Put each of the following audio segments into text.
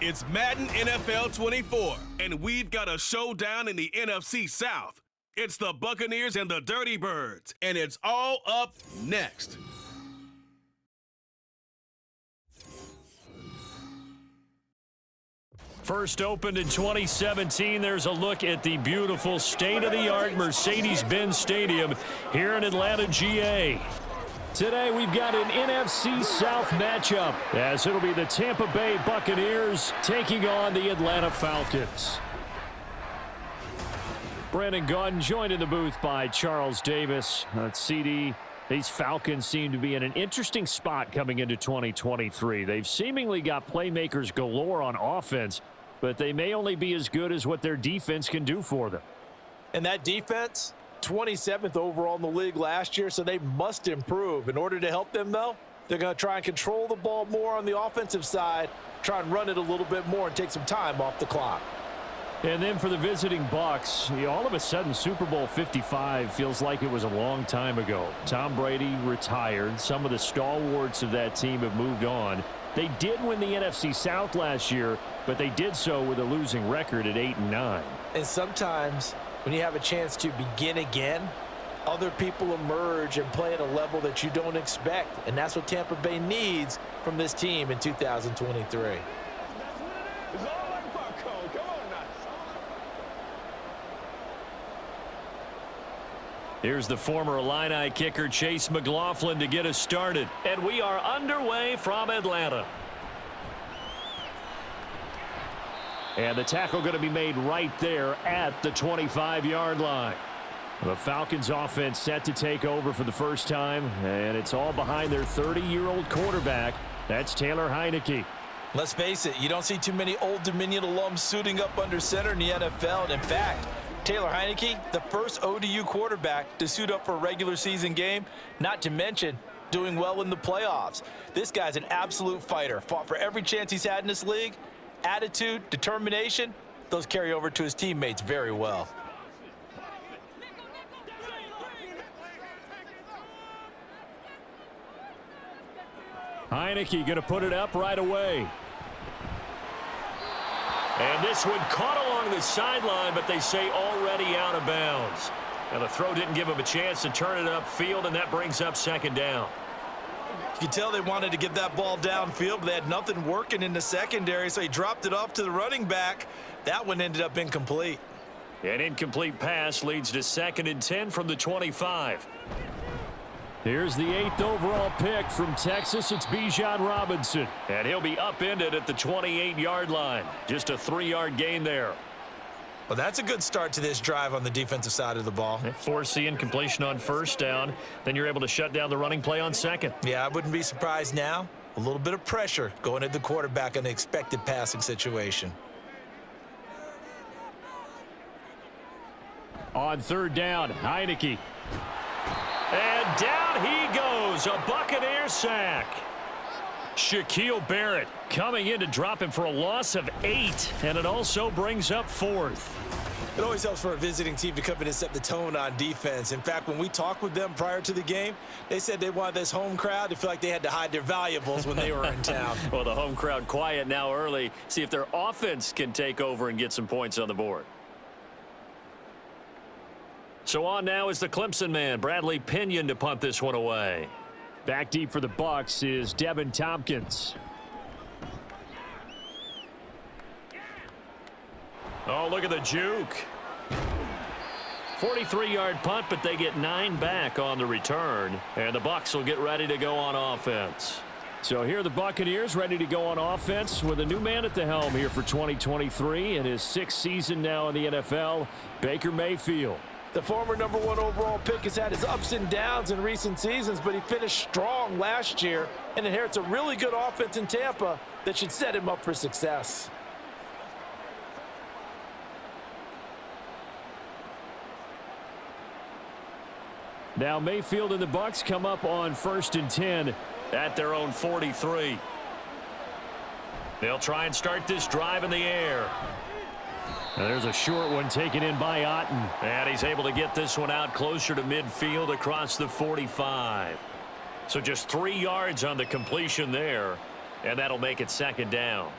It's Madden NFL 24, and we've got a showdown in the NFC South. It's the Buccaneers and the Dirty Birds, and it's all up next. First opened in 2017, there's a look at the beautiful state-of-the-art Mercedes-Benz Stadium here in Atlanta, GA. Today we've got an NFC South matchup, as it'll be the Tampa Bay Buccaneers taking on the Atlanta Falcons. Brandon Gaudin joined in the booth by Charles Davis. CD, these Falcons seem to be in an interesting spot coming into 2023. They've seemingly got playmakers galore on offense, but they may only be as good as what their defense can do for them. And that defense, 27th overall in the league last year, so they must improve. In order to help them, though, they're going to try and control the ball more on the offensive side, try and run it a little bit more and take some time off the clock. And then for the visiting Bucs, all of a sudden Super Bowl 55 feels like it was a long time ago. Tom Brady retired. Some of the stalwarts of that team have moved on. They did win the NFC South last year, but they did so with a losing record at 8-9. And sometimes when you have a chance to begin again, other people emerge and play at a level that you don't expect. And that's what Tampa Bay needs from this team in 2023. Here's the former Illini kicker Chase McLaughlin to get us started. And we are underway from Atlanta. And the tackle going to be made right there at the 25-yard line. The Falcons offense set to take over for the first time, and it's all behind their 30-year-old quarterback. That's Taylor Heineke. Let's face it, you don't see too many Old Dominion alums suiting up under center in the NFL. And in fact, Taylor Heineke, the first ODU quarterback to suit up for a regular season game, not to mention doing well in the playoffs. This guy's an absolute fighter. Fought for every chance he's had in this league. Attitude, determination, those carry over to his teammates very well. Heineke going to put it up right away. And this one caught along the sideline, but they say already out of bounds. Now the throw didn't give him a chance to turn it upfield, and that brings up second down. You can tell they wanted to get that ball downfield, but they had nothing working in the secondary, so he dropped it off to the running back. That one ended up incomplete. An incomplete pass leads to 2nd and 10 from the 25. Here's the 8th overall pick from Texas. It's Bijan Robinson. And he'll be upended at the 28-yard line. Just a 3-yard gain there. Well, that's a good start to this drive on the defensive side of the ball. Forcing incompletion on first down. Then you're able to shut down the running play on second. Yeah, I wouldn't be surprised now. A little bit of pressure going at the quarterback in the expected passing situation. On 3rd down, Heineke. And down he goes, a Buccaneer sack. Shaquille Barrett coming in to drop him for a loss of 8, and it also brings up 4th. It always helps for a visiting team to come in and set the tone on defense. In fact, when we talked with them prior to the game, they said they wanted this home crowd to feel like they had to hide their valuables when they were in town. Well, the home crowd quiet now early. See if their offense can take over and get some points on the board. So on now is the Clemson man, Bradley Pinion, to punt this one away. Back deep for the Bucs is Devin Tompkins. Oh, look at the juke. 43-yard punt, but they get 9 back on the return. And the Bucs will get ready to go on offense. So here are the Buccaneers ready to go on offense with a new man at the helm here for 2023 in his 6th season now in the NFL, Baker Mayfield. The former #1 overall pick has had his ups and downs in recent seasons, but he finished strong last year and inherits a really good offense in Tampa that should set him up for success. Now Mayfield and the Bucs come up on 1st and 10 at their own 43. They'll try and start this drive in the air. Now there's a short one taken in by Otten. And he's able to get this one out closer to midfield across the 45. So just 3 yards on the completion there. And that'll make it 2nd down.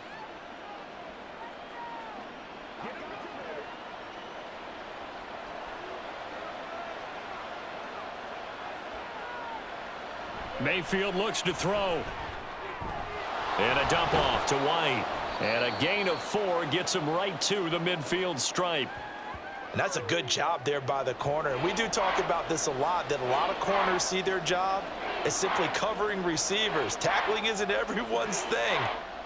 Mayfield looks to throw. And a dump off to White. And a gain of 4 gets him right to the midfield stripe. And that's a good job there by the corner. And we do talk about this a lot, that a lot of corners see their job as simply covering receivers. Tackling isn't everyone's thing.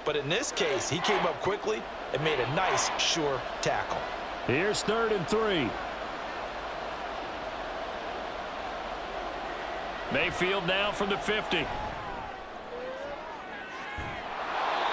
But in this case, he came up quickly and made a nice, sure tackle. Here's 3rd and 3. Mayfield now from the 50.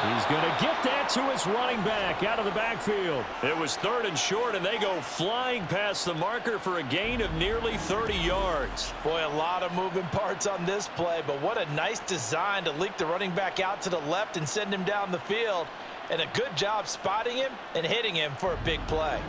He's going to get that to his running back out of the backfield. It was 3rd and short, and they go flying past the marker for a gain of nearly 30 yards. Boy, a lot of moving parts on this play, but what a nice design to leak the running back out to the left and send him down the field. And a good job spotting him and hitting him for a big play.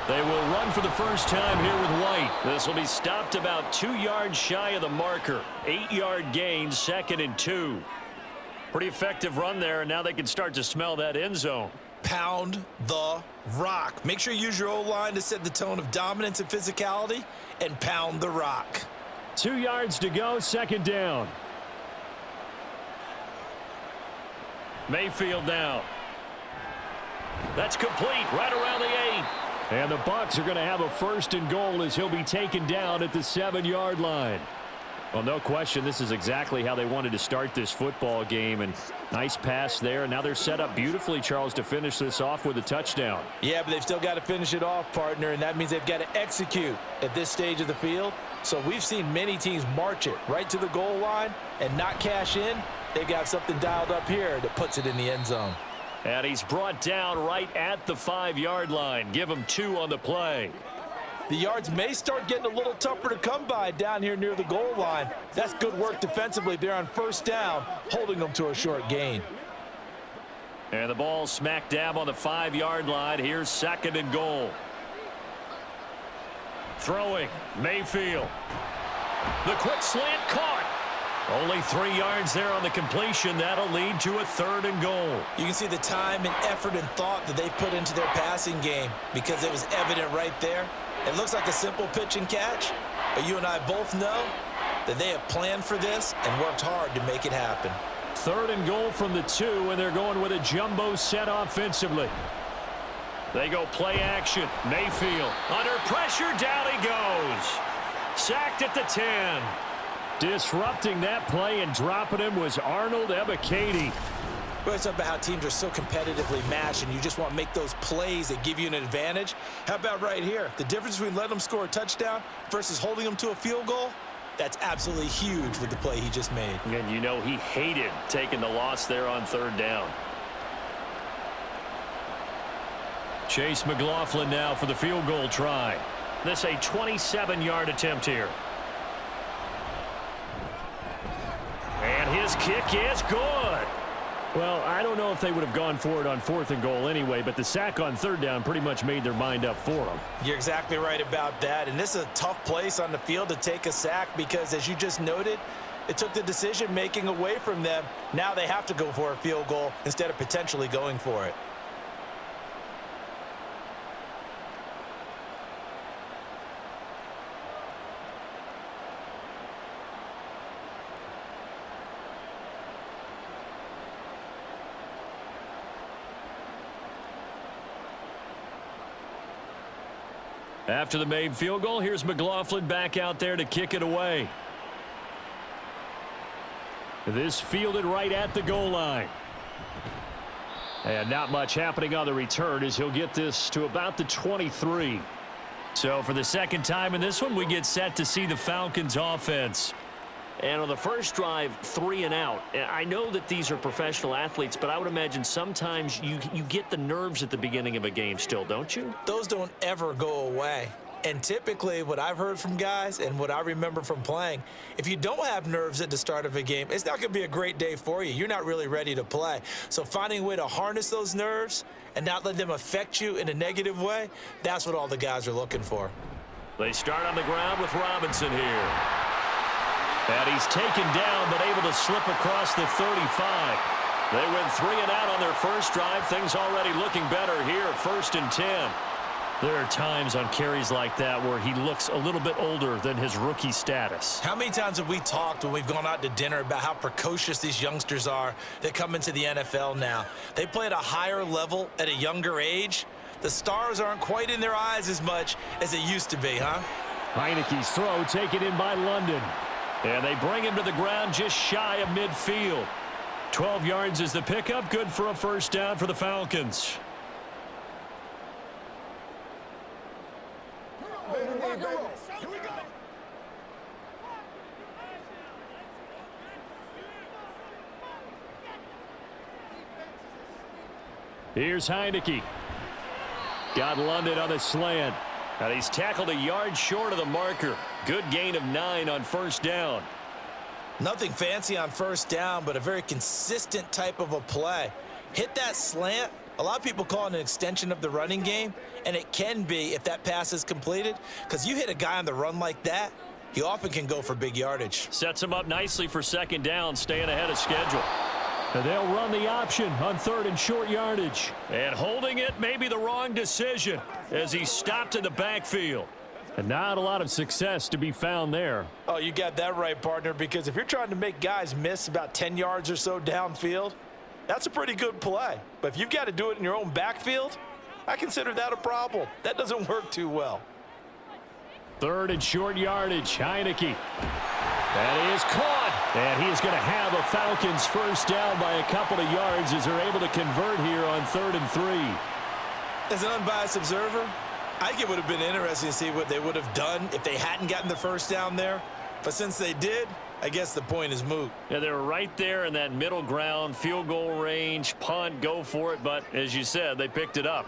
They will run for the first time here with White. This will be stopped about 2 yards shy of the marker. 8-yard gain, 2nd and 2. Pretty effective run there, and now they can start to smell that end zone. Pound the rock. Make sure you use your O-line to set the tone of dominance and physicality, and pound the rock. 2 yards to go, 2nd down. Mayfield now. That's complete, right around the 8. And the Bucs are going to have a 1st and goal as he'll be taken down at the 7-yard line. Well, no question, this is exactly how they wanted to start this football game. And nice pass there. Now they're set up beautifully, Charles, to finish this off with a touchdown. Yeah, but they've still got to finish it off, partner, and that means they've got to execute at this stage of the field. So we've seen many teams march it right to the goal line and not cash in. They've got something dialed up here that puts it in the end zone. And he's brought down right at the 5-yard line. Give him 2 on the play. The yards may start getting a little tougher to come by down here near the goal line. That's good work defensively there on 1st down, holding them to a short gain. And the ball smack dab on the 5-yard line. Here's 2nd and goal. Throwing, Mayfield. The quick slant caught. Only 3 yards there on the completion. That'll lead to a 3rd and goal. You can see the time and effort and thought that they've put into their passing game because it was evident right there. It looks like a simple pitch and catch, but you and I both know that they have planned for this and worked hard to make it happen. 3rd and goal from the 2, and they're going with a jumbo set offensively. They go play action. Mayfield under pressure. Down he goes. Sacked at the 10. Disrupting that play and dropping him was Arnold Ebiketie. We always talk about how teams are so competitively matched and you just want to make those plays that give you an advantage. How about right here? The difference between letting them score a touchdown versus holding them to a field goal, that's absolutely huge with the play he just made. And you know he hated taking the loss there on 3rd down. Chase McLaughlin now for the field goal try. This a 27-yard attempt here. And his kick is good. Well, I don't know if they would have gone for it on 4th and goal anyway, but the sack on 3rd down pretty much made their mind up for them. You're exactly right about that, and this is a tough place on the field to take a sack because, as you just noted, it took the decision-making away from them. Now they have to go for a field goal instead of potentially going for it. After the made field goal, here's McLaughlin back out there to kick it away. This fielded right at the goal line. And not much happening on the return as he'll get this to about the 23. So for the 2nd time in this one, we get set to see the Falcons offense. And on the first drive, 3 and out. I know that these are professional athletes, but I would imagine sometimes you get the nerves at the beginning of a game still, don't you? Those don't ever go away. And typically what I've heard from guys and what I remember from playing, if you don't have nerves at the start of a game, it's not going to be a great day for you. You're not really ready to play. So finding a way to harness those nerves and not let them affect you in a negative way, that's what all the guys are looking for. They start on the ground with Robinson here. And he's taken down, but able to slip across the 35. They went 3 and out on their first drive. Things already looking better here at 1st and 10. There are times on carries like that where he looks a little bit older than his rookie status. How many times have we talked when we've gone out to dinner about how precocious these youngsters are that come into the NFL now? They play at a higher level at a younger age. The stars aren't quite in their eyes as much as it used to be, huh? Heineke's throw taken in by London. And they bring him to the ground just shy of midfield. 12 yards is the pickup. Good for a first down for the Falcons. Here's Heineke. Got London on the slant. And he's tackled a yard short of the marker. Good gain of 9 on first down. Nothing fancy on first down, but a very consistent type of a play. Hit that slant. A lot of people call it an extension of the running game, and it can be if that pass is completed, because you hit a guy on the run like that, he often can go for big yardage. Sets him up nicely for second down, staying ahead of schedule. And they'll run the option on 3rd and short yardage. And holding it may be the wrong decision as he stopped in the backfield. And not a lot of success to be found there. Oh, you got that right, partner, because if you're trying to make guys miss about 10 yards or so downfield, that's a pretty good play. But if you've got to do it in your own backfield, I consider that a problem. That doesn't work too well. 3rd and short yardage, Heineke. And he is caught. And he is going to have a Falcons first down by a couple of yards as they're able to convert here on 3rd and 3. As an unbiased observer, I think it would have been interesting to see what they would have done if they hadn't gotten the first down there. But since they did, I guess the point is moot. Yeah, they were right there in that middle ground, field goal range, punt, go for it. But as you said, they picked it up.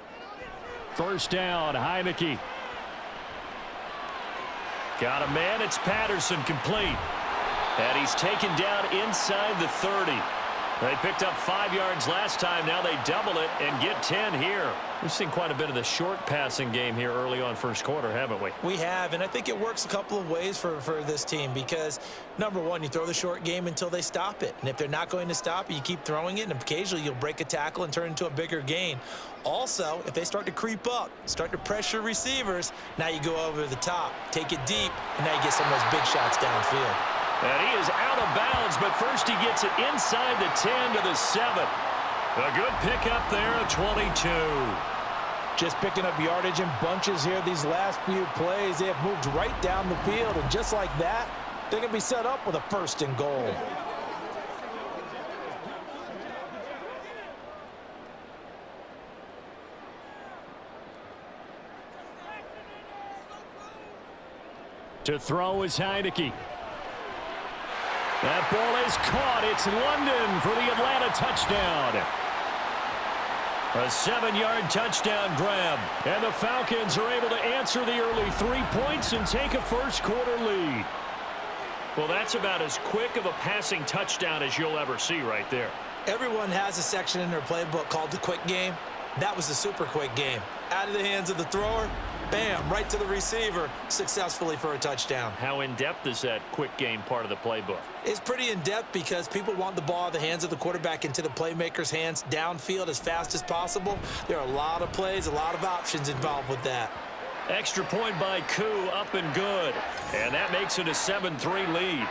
First down, Heineke. Got a man. It's Patterson, complete. And he's taken down inside the 30. They picked up 5 yards last time. Now they double it and get 10 here. We've seen quite a bit of the short passing game here early on first quarter, haven't we? We have, and I think it works a couple of ways for this team because, number one, you throw the short game until they stop it. And if they're not going to stop it, you keep throwing it, and occasionally you'll break a tackle and turn it into a bigger gain. Also, if they start to creep up, start to pressure receivers, now you go over the top, take it deep, and now you get some of those big shots downfield. And he is out of bounds, but first he gets it inside the 10 to the 7. A good pickup there, a 22. Just picking up yardage in bunches here these last few plays. They have moved right down the field, and just like that, they're going to be set up with a 1st and goal. To throw is Heineke. That ball is caught. It's London for the Atlanta touchdown. A 7-yard touchdown grab. And the Falcons are able to answer the early 3 points and take a first quarter lead. Well, that's about as quick of a passing touchdown as you'll ever see right there. Everyone has a section in their playbook called the quick game. That was the super quick game. Out of the hands of the thrower, bam, right to the receiver, successfully for a touchdown. How in-depth is that quick game part of the playbook? It's pretty in-depth because people want the ball out of the hands of the quarterback into the playmaker's hands downfield as fast as possible. There are a lot of plays, a lot of options involved with that. Extra point by Koo, up and good. And that makes it a 7-3 lead.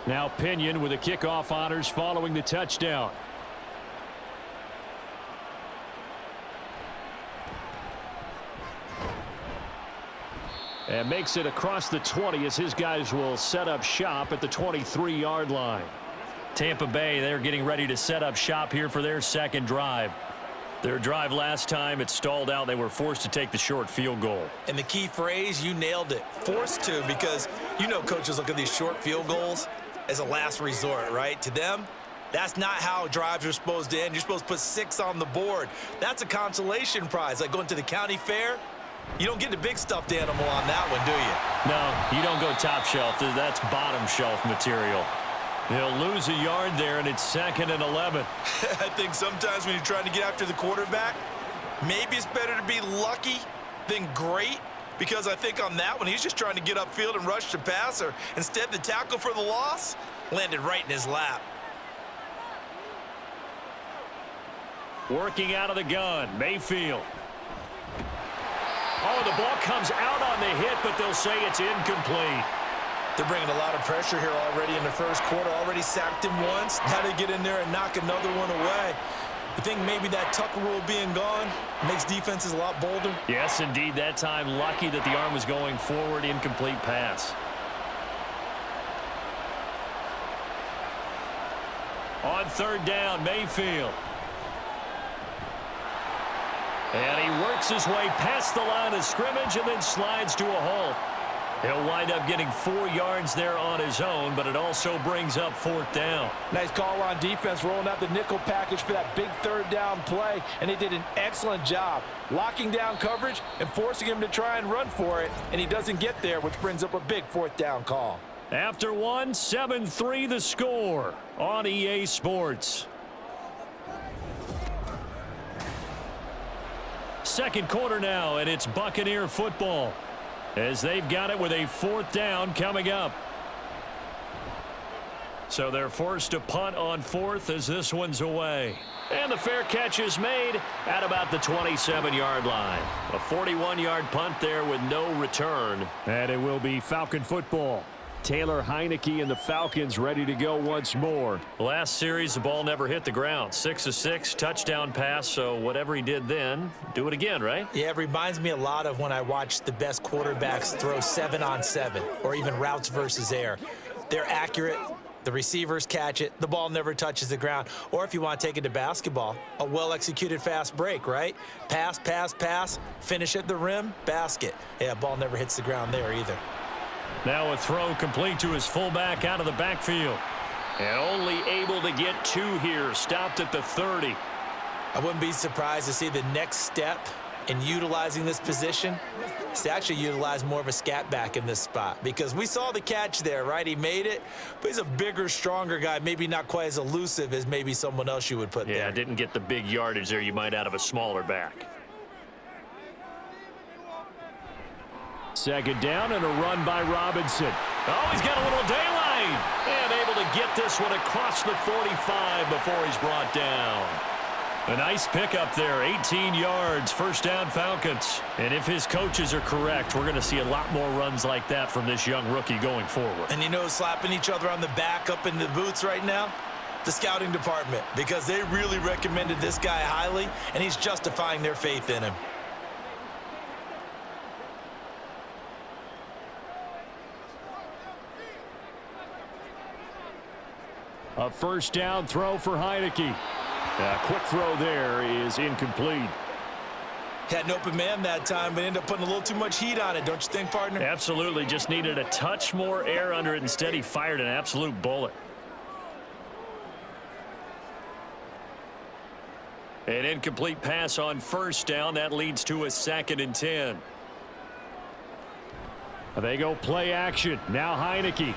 Now Pinion with the kickoff honors following the touchdown. And makes it across the 20 as his guys will set up shop at the 23-yard line. Tampa Bay, they're getting ready to set up shop here for their second drive. Their drive last time, it stalled out. They were forced to take the short field goal. And the key phrase, you nailed it. Forced to, because you know coaches look at these short field goals. as a last resort, right? To them, that's not how drives are supposed to end. You're supposed to put 6 on the board. That's a consolation prize, like going to the county fair. You don't get the big stuffed animal on that one, do you? No, you don't go top shelf. That's bottom shelf material. He'll lose a yard there, and it's 2nd and 11. I think sometimes when you're trying to get after the quarterback, maybe it's better to be lucky than great, because I think on that one, he's just trying to get upfield and rush the passer. Instead, the tackle for the loss landed right in his lap. Working out of the gun, Mayfield. Oh, the ball comes out on the hit, but they'll say it's incomplete. They're bringing a lot of pressure here already in the first quarter. Already sacked him once. Now they get in there and knock another one away. You think maybe that Tucker rule being gone makes defenses a lot bolder? Yes, indeed. That time, lucky that the arm was going forward. Incomplete pass. On 3rd down, Mayfield. And he works his way past the line of scrimmage and then slides to a halt. He'll wind up getting 4 yards there on his own, but it also brings up 4th down. Nice call on defense, rolling out the nickel package for that big 3rd down play, and they did an excellent job locking down coverage and forcing him to try and run for it, and he doesn't get there, which brings up a big 4th down call. After 1, 7-3 the score on EA Sports. Second quarter now, and it's Buccaneer football, as they've got it with a 4th down coming up. So they're forced to punt on 4th as this one's away. And the fair catch is made at about the 27-yard line. A 41-yard punt there with no return. And it will be Falcon football. Taylor Heineke and the Falcons ready to go once more. Last series, the ball never hit the ground. 6 of 6, touchdown pass, so whatever he did then, do it again, right? Yeah, it reminds me a lot of when I watch the best quarterbacks throw 7-on-7 or even routes versus air. They're accurate. The receivers catch it. The ball never touches the ground. Or if you want to take it to basketball, a well-executed fast break, right? Pass, pass, pass, finish at the rim, basket. Yeah, ball never hits the ground there either. Now a throw complete to his fullback out of the backfield. And only able to get 2 here. Stopped at the 30. I wouldn't be surprised to see the next step in utilizing this position is to actually utilize more of a scat back in this spot. Because we saw the catch there, right? He made it, but he's a bigger, stronger guy. Maybe not quite as elusive as maybe someone else you would put there. Yeah, didn't get the big yardage there you might out of a smaller back. 2nd down and a run by Robinson. Oh, he's got a little daylight. And able to get this one across the 45 before he's brought down. A nice pickup there, 18 yards, 1st down Falcons. And if his coaches are correct, we're going to see a lot more runs like that from this young rookie going forward. And you know, slapping each other on the back up in the boots right now? The scouting department, because they really recommended this guy highly, and he's justifying their faith in him. A 1st down throw for Heineke. A quick throw there is incomplete. Had an open man that time, but ended up putting a little too much heat on it, don't you think, partner? Absolutely. Just needed a touch more air under it. Instead, he fired an absolute bullet. An incomplete pass on 1st down. That leads to a 2nd and 10. They go play action. Now Heineke.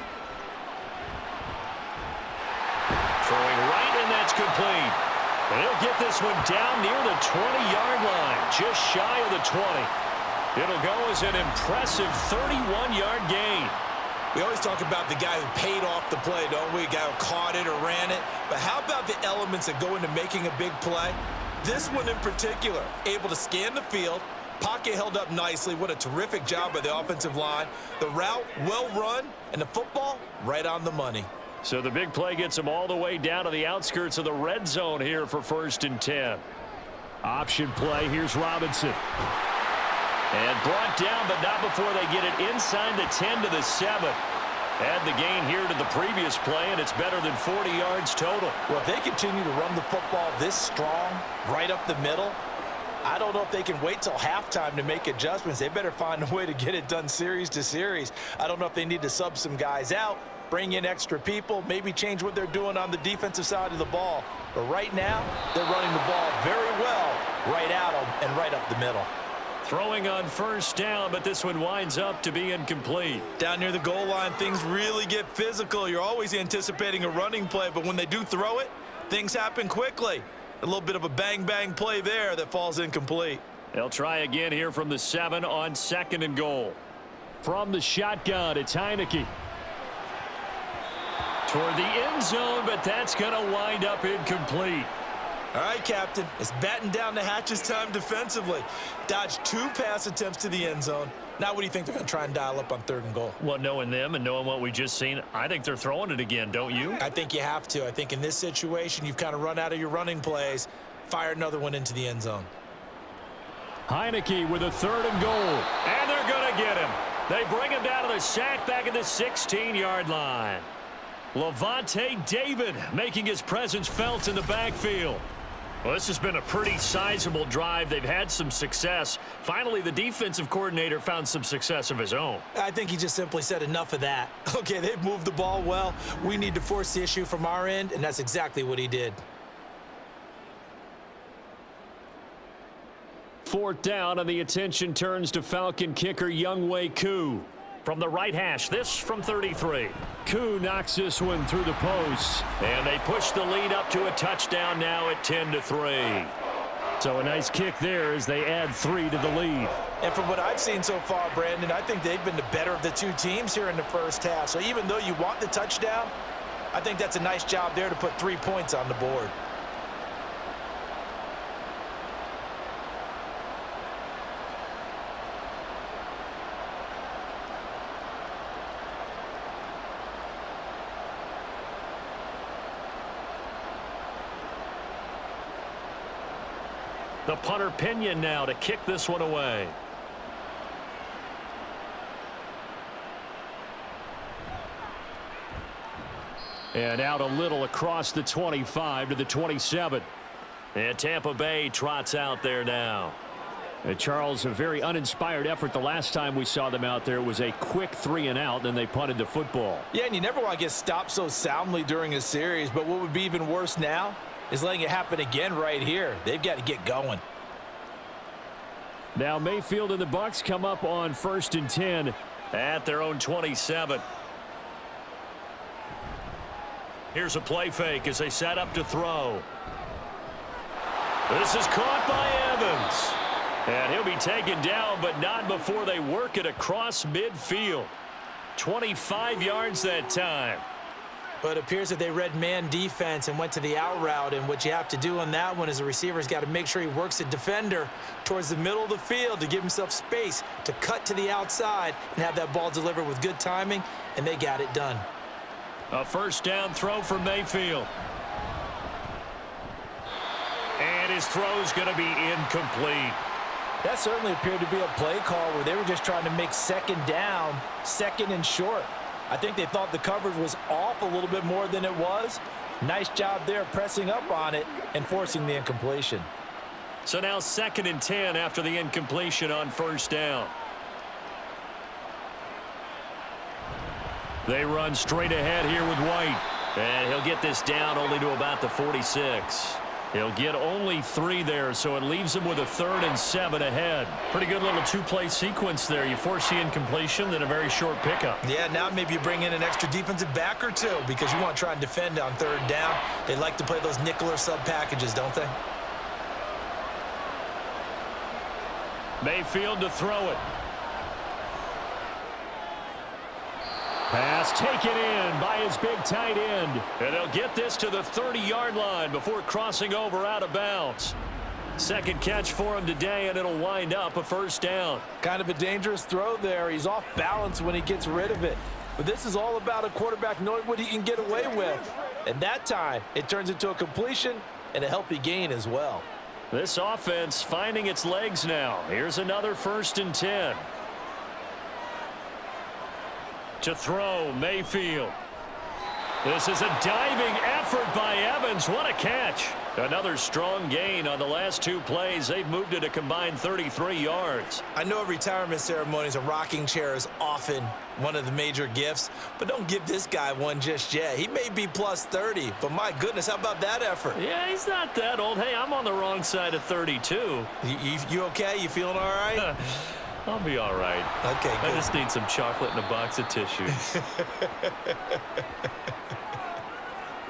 Throwing right, and that's complete. And he'll get this one down near the 20-yard line, just shy of the 20. It'll go as an impressive 31-yard gain. We always talk about the guy who paid off the play, don't we? A guy who caught it or ran it. But how about the elements that go into making a big play? This one in particular, able to scan the field, pocket held up nicely. What a terrific job by the offensive line. The route, well run, and the football, right on the money. So the big play gets him all the way down to the outskirts of the red zone here for 1st and 10. Option play. Here's Robinson. And brought down, but not before they get it inside the 10 to the 7. Add the gain here to the previous play, and it's better than 40 yards total. Well, if they continue to run the football this strong, right up the middle, I don't know if they can wait till halftime to make adjustments. They better find a way to get it done series to series. I don't know if they need to sub some guys out bring in extra people, maybe change what they're doing on the defensive side of the ball. But right now, they're running the ball very well right at them and right up the middle. Throwing on first down, but this one winds up to be incomplete. Down near the goal line, things really get physical. You're always anticipating a running play, but when they do throw it, things happen quickly. A little bit of a bang-bang play there that falls incomplete. They'll try again here from the 7 on 2nd and goal. From the shotgun, it's Heineke. Toward the end zone, but that's going to wind up incomplete. All right, Captain, it's batten down the hatches time defensively. Dodged 2 pass attempts to the end zone. Now what do you think they're going to try and dial up on 3rd and goal? Well, knowing them and knowing what we just seen, I think they're throwing it again, don't you? I think you have to. I think in this situation, you've kind of run out of your running plays. Fire another one into the end zone. Heineke with a 3rd and goal. And they're going to get him. They bring him down to the sack back at the 16-yard line. Levante David making his presence felt in the backfield. Well, this has been a pretty sizable drive. They've had some success. Finally, the defensive coordinator found some success of his own. I think he just simply said enough of that. Okay, they've moved the ball well. We need to force the issue from our end, and that's exactly what he did. 4th down, and the attention turns to Falcon kicker Younghoe Koo. From the right hash, this from 33. Koo knocks this one through the post. And they push the lead up to a touchdown now at 10-3. So a nice kick there as they add 3 to the lead. And from what I've seen so far, Brandon, I think they've been the better of the 2 teams here in the first half. So even though you want the touchdown, I think that's a nice job there to put 3 points on the board. The punter Pinion now to kick this one away. And out a little across the 25 to the 27. And Tampa Bay trots out there now. And Charles, a very uninspired effort the last time we saw them out there. It was a quick 3 and out, then they punted the football. Yeah, and you never want to get stopped so soundly during a series, but what would be even worse now is letting it happen again right here. They've got to get going. Now Mayfield and the Bucs come up on 1st and 10 at their own 27. Here's a play fake as they set up to throw. This is caught by Evans. And he'll be taken down, but not before they work it across midfield. 25 yards that time. But it appears that they read man defense and went to the out route. And what you have to do on that one is the receiver's got to make sure he works the defender towards the middle of the field to give himself space to cut to the outside and have that ball delivered with good timing, and they got it done. A 1st down throw for Mayfield. And his throw's going to be incomplete. That certainly appeared to be a play call where they were just trying to make 2nd down, 2nd and short. I think they thought the coverage was off a little bit more than it was. Nice job there pressing up on it and forcing the incompletion. So now 2nd and 10 after the incompletion on 1st down. They run straight ahead here with White. And he'll get this down only to about the 46. He'll get only 3 there, so it leaves him with a 3rd and 7 ahead. Pretty good little 2-play sequence there. You force the incompletion, then a very short pickup. Yeah, now maybe you bring in an extra defensive back or 2 because you want to try and defend on 3rd down. They like to play those nickel or sub packages, don't they? Mayfield to throw it. Pass taken in by his big tight end. And they'll get this to the 30-yard line before crossing over out of bounds. 2nd catch for him today, and it'll wind up a 1st down. Kind of a dangerous throw there. He's off balance when he gets rid of it. But this is all about a quarterback knowing what he can get away with. And that time, it turns into a completion and a healthy gain as well. This offense finding its legs now. Here's another 1st and 10. To throw, Mayfield. This is a diving effort by Evans. What a catch. Another strong gain on the last two plays. They've moved it a combined 33 yards. I know at retirement ceremonies, a rocking chair is often one of the major gifts, but don't give this guy one just yet. He may be plus 30, but my goodness, how about that effort? Yeah, he's not that old. Hey, I'm on the wrong side of 32. You okay? You feeling all right? I'll be all right. Okay, good. I just need some chocolate and a box of tissues.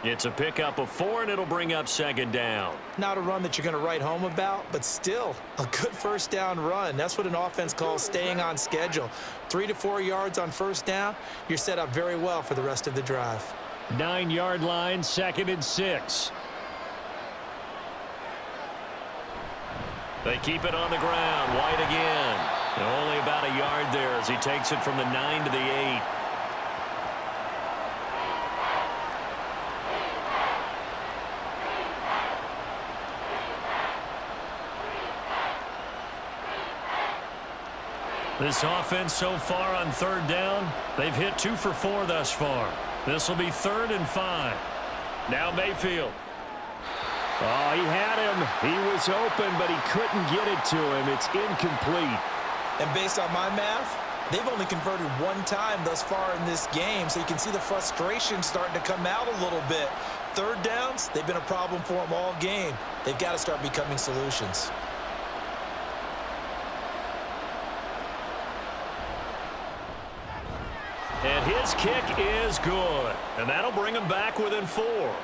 It's a pickup of 4, and it'll bring up second down. Not a run that you're going to write home about, but still a good first down run. That's what an offense calls staying on schedule. 3 to 4 yards on first down, you're set up very well for the rest of the drive. 9-yard line, 2nd and 6. They keep it on the ground. White again. Only about a yard there as he takes it from the 9 to the 8. This offense so far on third down, they've hit 2 for 4 thus far. This will be 3rd and 5. Now Mayfield. Oh, he had him. He was open, but he couldn't get it to him. It's incomplete. And based on my math, they've only converted 1 time thus far in this game, so you can see the frustration starting to come out a little bit. Third downs, they've been a problem for them all game. They've got to start becoming solutions. And his kick is good. And that'll bring him back within 4.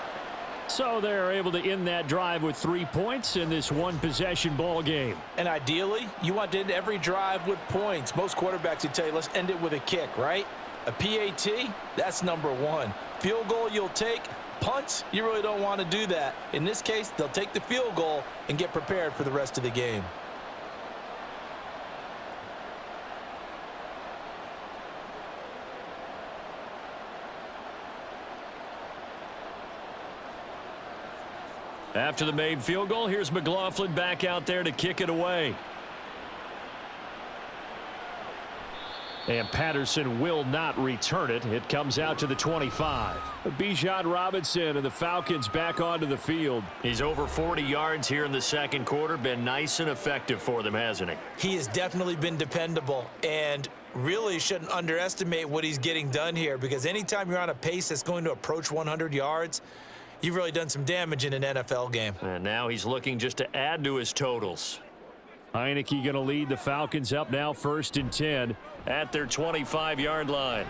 So they're able to end that drive with 3 points in this one-possession ball game. And ideally, you want to end every drive with points. Most quarterbacks would tell you, let's end it with a kick, right? A PAT, that's number 1. Field goal you'll take. Punts, you really don't want to do that. In this case, they'll take the field goal and get prepared for the rest of the game. After the made field goal, here's McLaughlin back out there to kick it away. And Patterson will not return it. It comes out to the 25. Bijan Robinson and the Falcons back onto the field. He's over 40 yards here in the second quarter. Been nice and effective for them, hasn't he? He has definitely been dependable, and really shouldn't underestimate what he's getting done here, because anytime you're on a pace that's going to approach 100 yards, you've really done some damage in an NFL game. And now he's looking just to add to his totals. Heineke going to lead the Falcons up now 1st and 10 at their 25-yard line.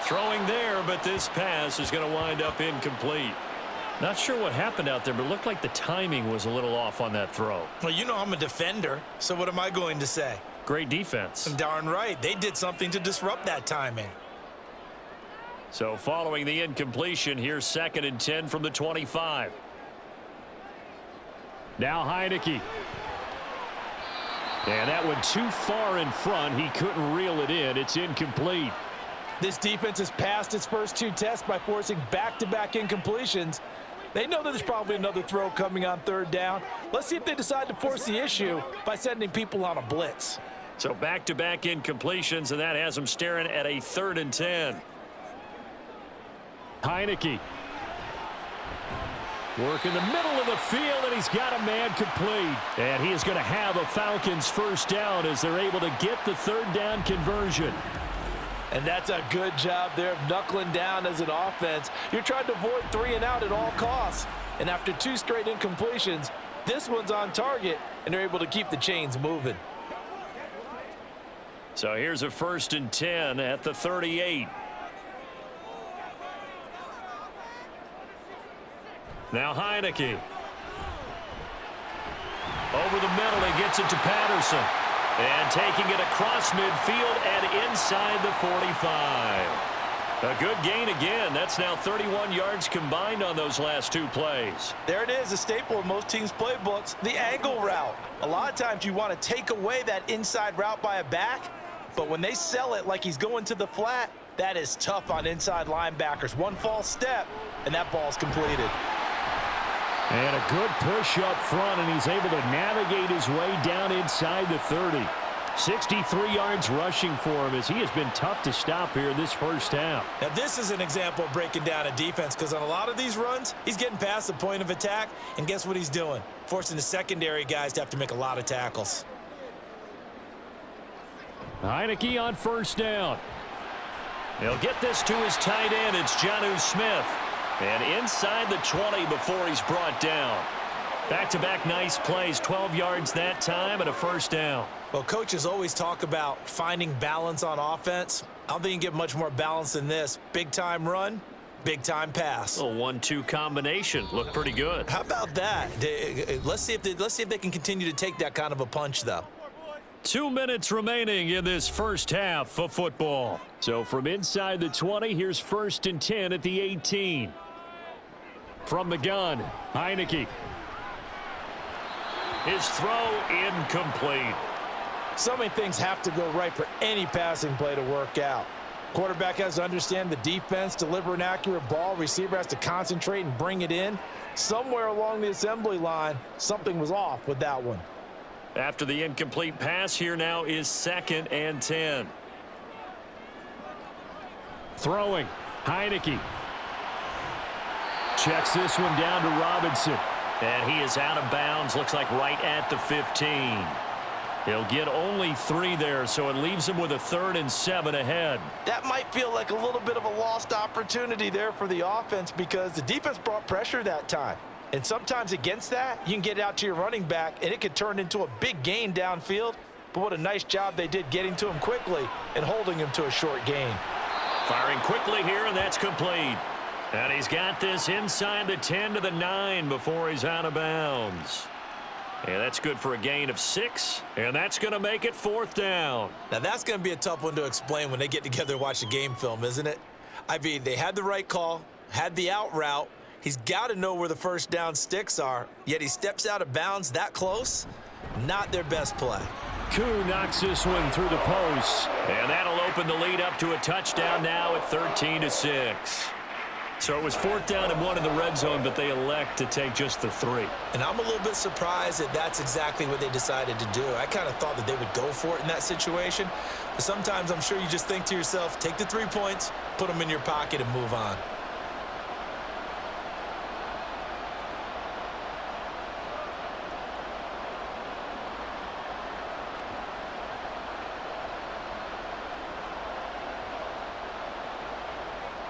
Throwing there, but this pass is going to wind up incomplete. Not sure what happened out there, but it looked like the timing was a little off on that throw. Well, you know I'm a defender, so what am I going to say? Great defense. Darn right. They did something to disrupt that timing. So following the incompletion, here's 2nd and 10 from the 25. Now Heineke. And that one too far in front. He couldn't reel it in. It's incomplete. This defense has passed its first 2 tests by forcing back-to-back incompletions. They know that there's probably another throw coming on 3rd down. Let's see if they decide to force the issue by sending people on a blitz. So back-to-back incompletions, and that has them staring at a 3rd and 10. Heineke. Work in the middle of the field, and he's got a man complete. And he is going to have a Falcons first down as they're able to get the 3rd down conversion. And that's a good job there of knuckling down as an offense. You're trying to avoid 3 and out at all costs. And after 2 straight incompletions, this one's on target, and they're able to keep the chains moving. So here's a 1st and 10 at the 38. Now Heineke. Over the middle, he gets it to Patterson. And taking it across midfield and inside the 45. A good gain again. That's now 31 yards combined on those last 2 plays. There it is, a staple of most teams' playbooks, the angle route. A lot of times you want to take away that inside route by a back, but when they sell it like he's going to the flat, that is tough on inside linebackers. One false step, and that ball's completed. And a good push up front, and he's able to navigate his way down inside the 30. 63 yards rushing for him as he has been tough to stop here in this first half. Now, this is an example of breaking down a defense because on a lot of these runs, he's getting past the point of attack, and guess what he's doing? Forcing the secondary guys to have to make a lot of tackles. Heineke on first down. He'll get this to his tight end. It's Jonnu Smith. And inside the 20 before he's brought down. Back-to-back nice plays, 12 yards that time and a first down. Well, coaches always talk about finding balance on offense. I don't think you can get much more balance than this. Big-time run, big-time pass. A 1-2 combination. Looked pretty good. How about that? Let's see if they can continue to take that kind of a punch, though. 2 minutes remaining in this first half of football. So from inside the 20, here's 1st and 10 at the 18. From the gun, Heineke. His throw incomplete. So many things have to go right for any passing play to work out. Quarterback has to understand the defense, deliver an accurate ball. Receiver has to concentrate and bring it in. Somewhere along the assembly line, something was off with that one. After the incomplete pass, here now is 2nd and 10. Throwing, Heineke. Checks this one down to Robinson. And he is out of bounds, looks like right at the 15. He'll get only 3 there, so it leaves him with a 3rd and 7 ahead. That might feel like a little bit of a lost opportunity there for the offense because the defense brought pressure that time. And sometimes against that, you can get it out to your running back, and it could turn into a big gain downfield. But what a nice job they did getting to him quickly and holding him to a short gain. Firing quickly here, and that's complete. And he's got this inside the 10 to the 9 before he's out of bounds. And that's good for a gain of 6, and that's going to make it 4th down. Now, that's going to be a tough one to explain when they get together and watch the game film, isn't it? I mean, they had the right call, had the out route. He's got to know where the first down sticks are, yet he steps out of bounds that close. Not their best play. Koo knocks this one through the post, and that'll open the lead up to a touchdown now at 13-6. So it was 4th down and 1 in the red zone, but they elect to take just the 3. And I'm a little bit surprised that that's exactly what they decided to do. I kind of thought that they would go for it in that situation. But sometimes I'm sure you just think to yourself, take the 3 points, put them in your pocket, and move on.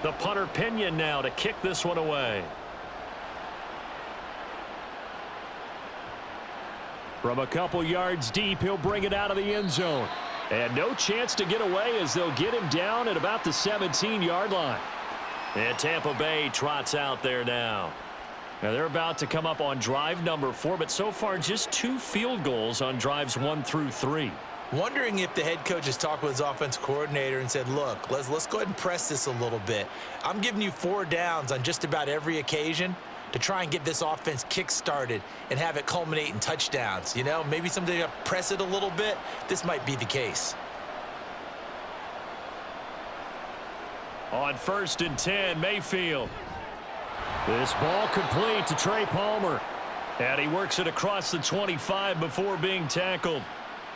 The punter Pinion now to kick this one away. From a couple yards deep, he'll bring it out of the end zone. And no chance to get away as they'll get him down at about the 17-yard line. And Tampa Bay trots out there now. Now they're about to come up on drive number 4, but so far just 2 field goals on drives 1 through 3. Wondering if the head coach has talked with his offensive coordinator and said, look, let's go ahead and press this a little bit. I'm giving you 4 downs on just about every occasion to try and get this offense kick-started and have it culminate in touchdowns. You know, maybe someday I press it a little bit. This might be the case. On 1st and 10, Mayfield. This ball complete to Trey Palmer. And he works it across the 25 before being tackled.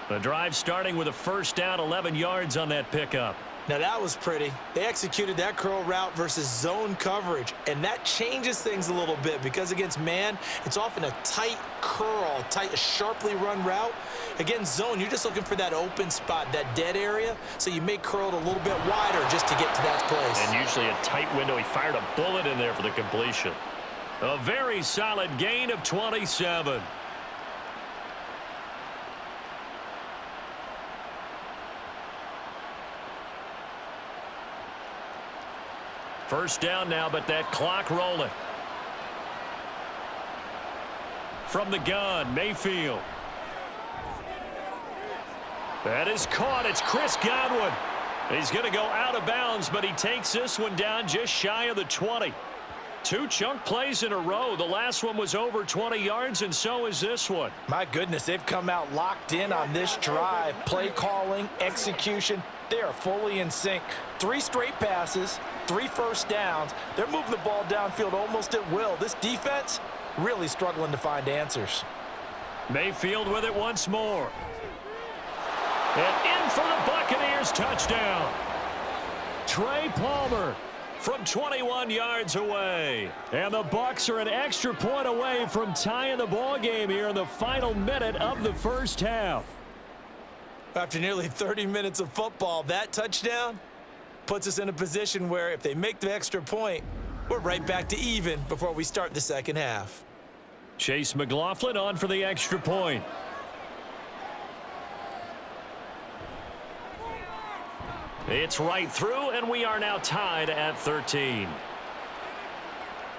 The drive starting with a first down, 11 yards on that pickup. Now that was pretty. They executed that curl route versus zone coverage, and that changes things a little bit because against man, it's often a tight curl, a sharply run route. Against zone, you're just looking for that open spot, that dead area, so you may curl it a little bit wider just to get to that place. And usually a tight window. He fired a bullet in there for the completion. A very solid gain of 27. First down now, but that clock rolling. From the gun, Mayfield. That is caught. It's Chris Godwin. He's going to go out of bounds, but he takes this one down just shy of the 20. 2 chunk plays in a row. The last one was over 20 yards, and so is this one. My goodness, they've come out locked in on this drive. Play calling, execution, they are fully in sync. 3 straight passes, 3 first downs. They're moving the ball downfield almost at will. This defense really struggling to find answers. Mayfield with it once more. And in for the Buccaneers touchdown. Trey Palmer from 21 yards away. And the Bucs are an extra point away from tying the ball game here in the final minute of the first half. After nearly 30 minutes of football, that touchdown puts us in a position where if they make the extra point, we're right back to even before we start the second half. Chase McLaughlin on for the extra point. It's right through, and we are now tied at 13.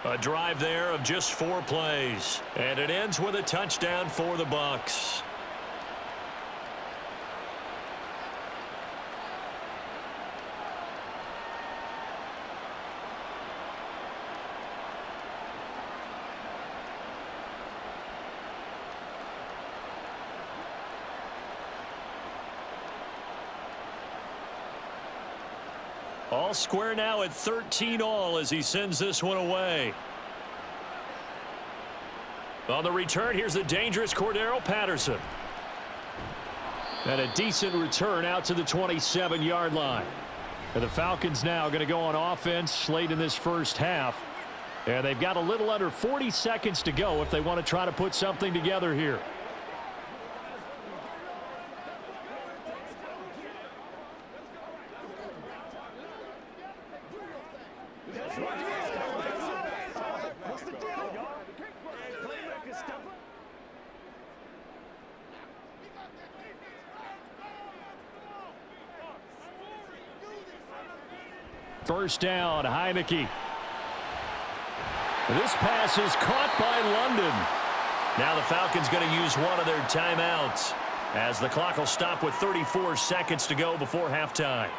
A drive there of just 4 plays, and it ends with a touchdown for the Bucs. All square now at 13-all as he sends this one away. On the return, here's the dangerous Cordero Patterson. And a decent return out to the 27-yard line. And the Falcons now going to go on offense late in this first half. And they've got a little under 40 seconds to go if they want to try to put something together here. First down, Heineke. This pass is caught by London. Now the Falcons going to use one of their timeouts as the clock will stop with 34 seconds to go before halftime.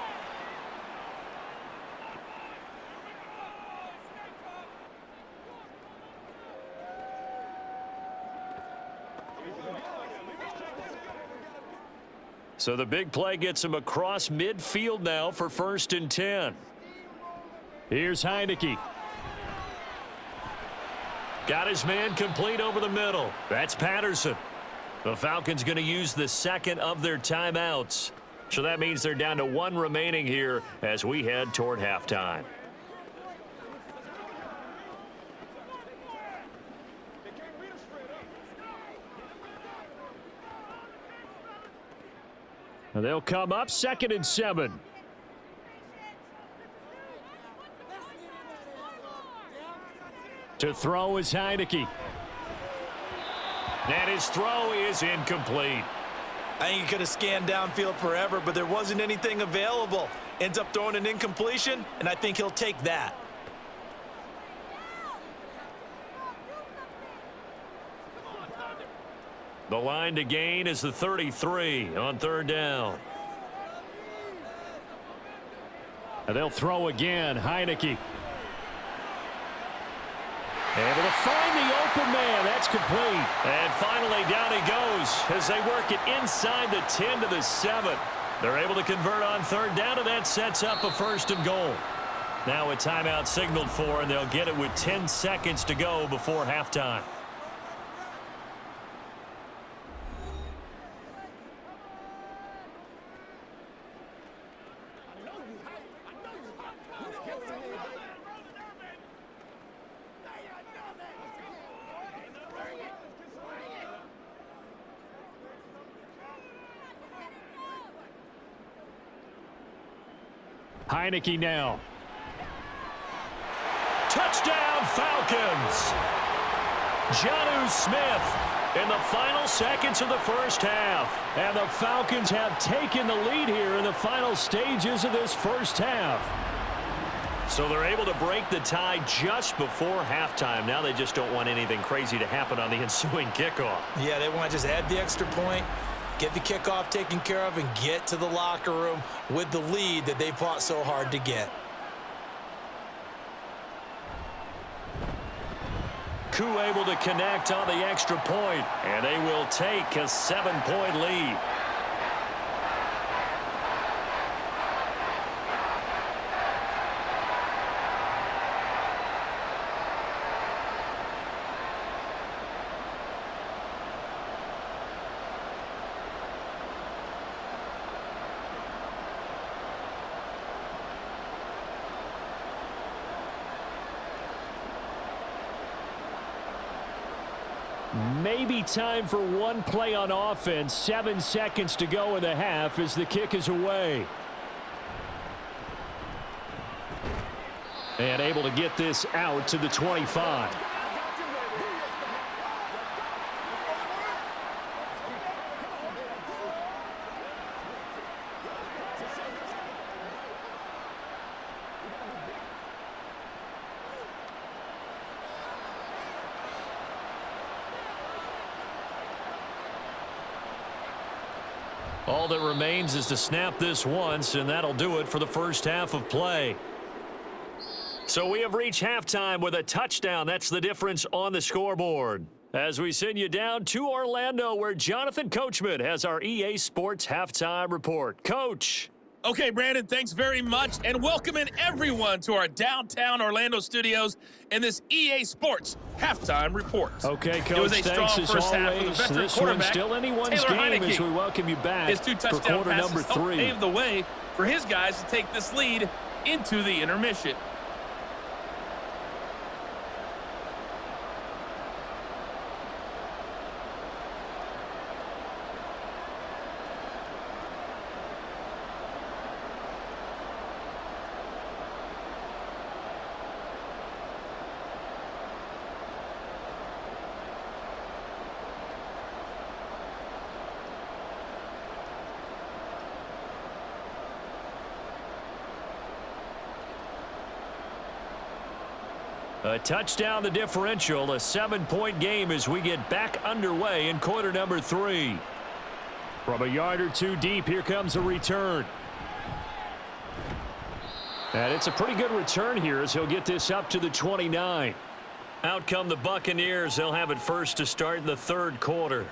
So the big play gets him across midfield now for 1st and 10. Here's Heineke. Got his man complete over the middle. That's Patterson. The Falcons going to use the second of their timeouts. So that means they're down to 1 remaining here as we head toward halftime. And they'll come up 2nd and 7. To throw is Heineke. And his throw is incomplete. I think he could have scanned downfield forever, but there wasn't anything available. Ends up throwing an incompletion, and I think he'll take that. The line to gain is the 33 on 3rd down. And they'll throw again, Heineke. Able to find the open man. That's complete. And finally down he goes as they work it inside the 10 to the 7. They're able to convert on 3rd down, and that sets up a 1st and goal. Now a timeout signaled for, and they'll get it with 10 seconds to go before halftime. Heineke now. Touchdown, Falcons! Jonnu Smith in the final seconds of the first half. And the Falcons have taken the lead here in the final stages of this first half. So they're able to break the tie just before halftime. Now they just don't want anything crazy to happen on the ensuing kickoff. Yeah, they want to just add the extra point, get the kickoff taken care of, and get to the locker room with the lead that they fought so hard to get. Koo able to connect on the extra point, and they will take a 7-point lead. Maybe time for one play on offense. 7 seconds to go in the half as the kick is away. And able to get this out to the 25. All that remains is to snap this once, and that'll do it for the first half of play. So we have reached halftime with a touchdown. That's the difference on the scoreboard. As we send you down to Orlando, where Jonathan Coachman has our EA Sports Halftime Report. Coach. Okay, Brandon, thanks very much, and welcoming everyone to our downtown Orlando studios in this EA Sports Halftime Report. Okay, Coach, it was a strong thanks first as half always. for the veteran This quarterback, one's still anyone's Taylor game Heineke. as we welcome you back His 2 for touchdown quarter passes number helped 3. pave the way for his guys to take this lead into the intermission. A touchdown the differential, a 7-point game as we get back underway in quarter number 3. From a yard or 2 deep, here comes a return. And it's a pretty good return here as he'll get this up to the 29. Out come the Buccaneers. They'll have it first to start in the third quarter.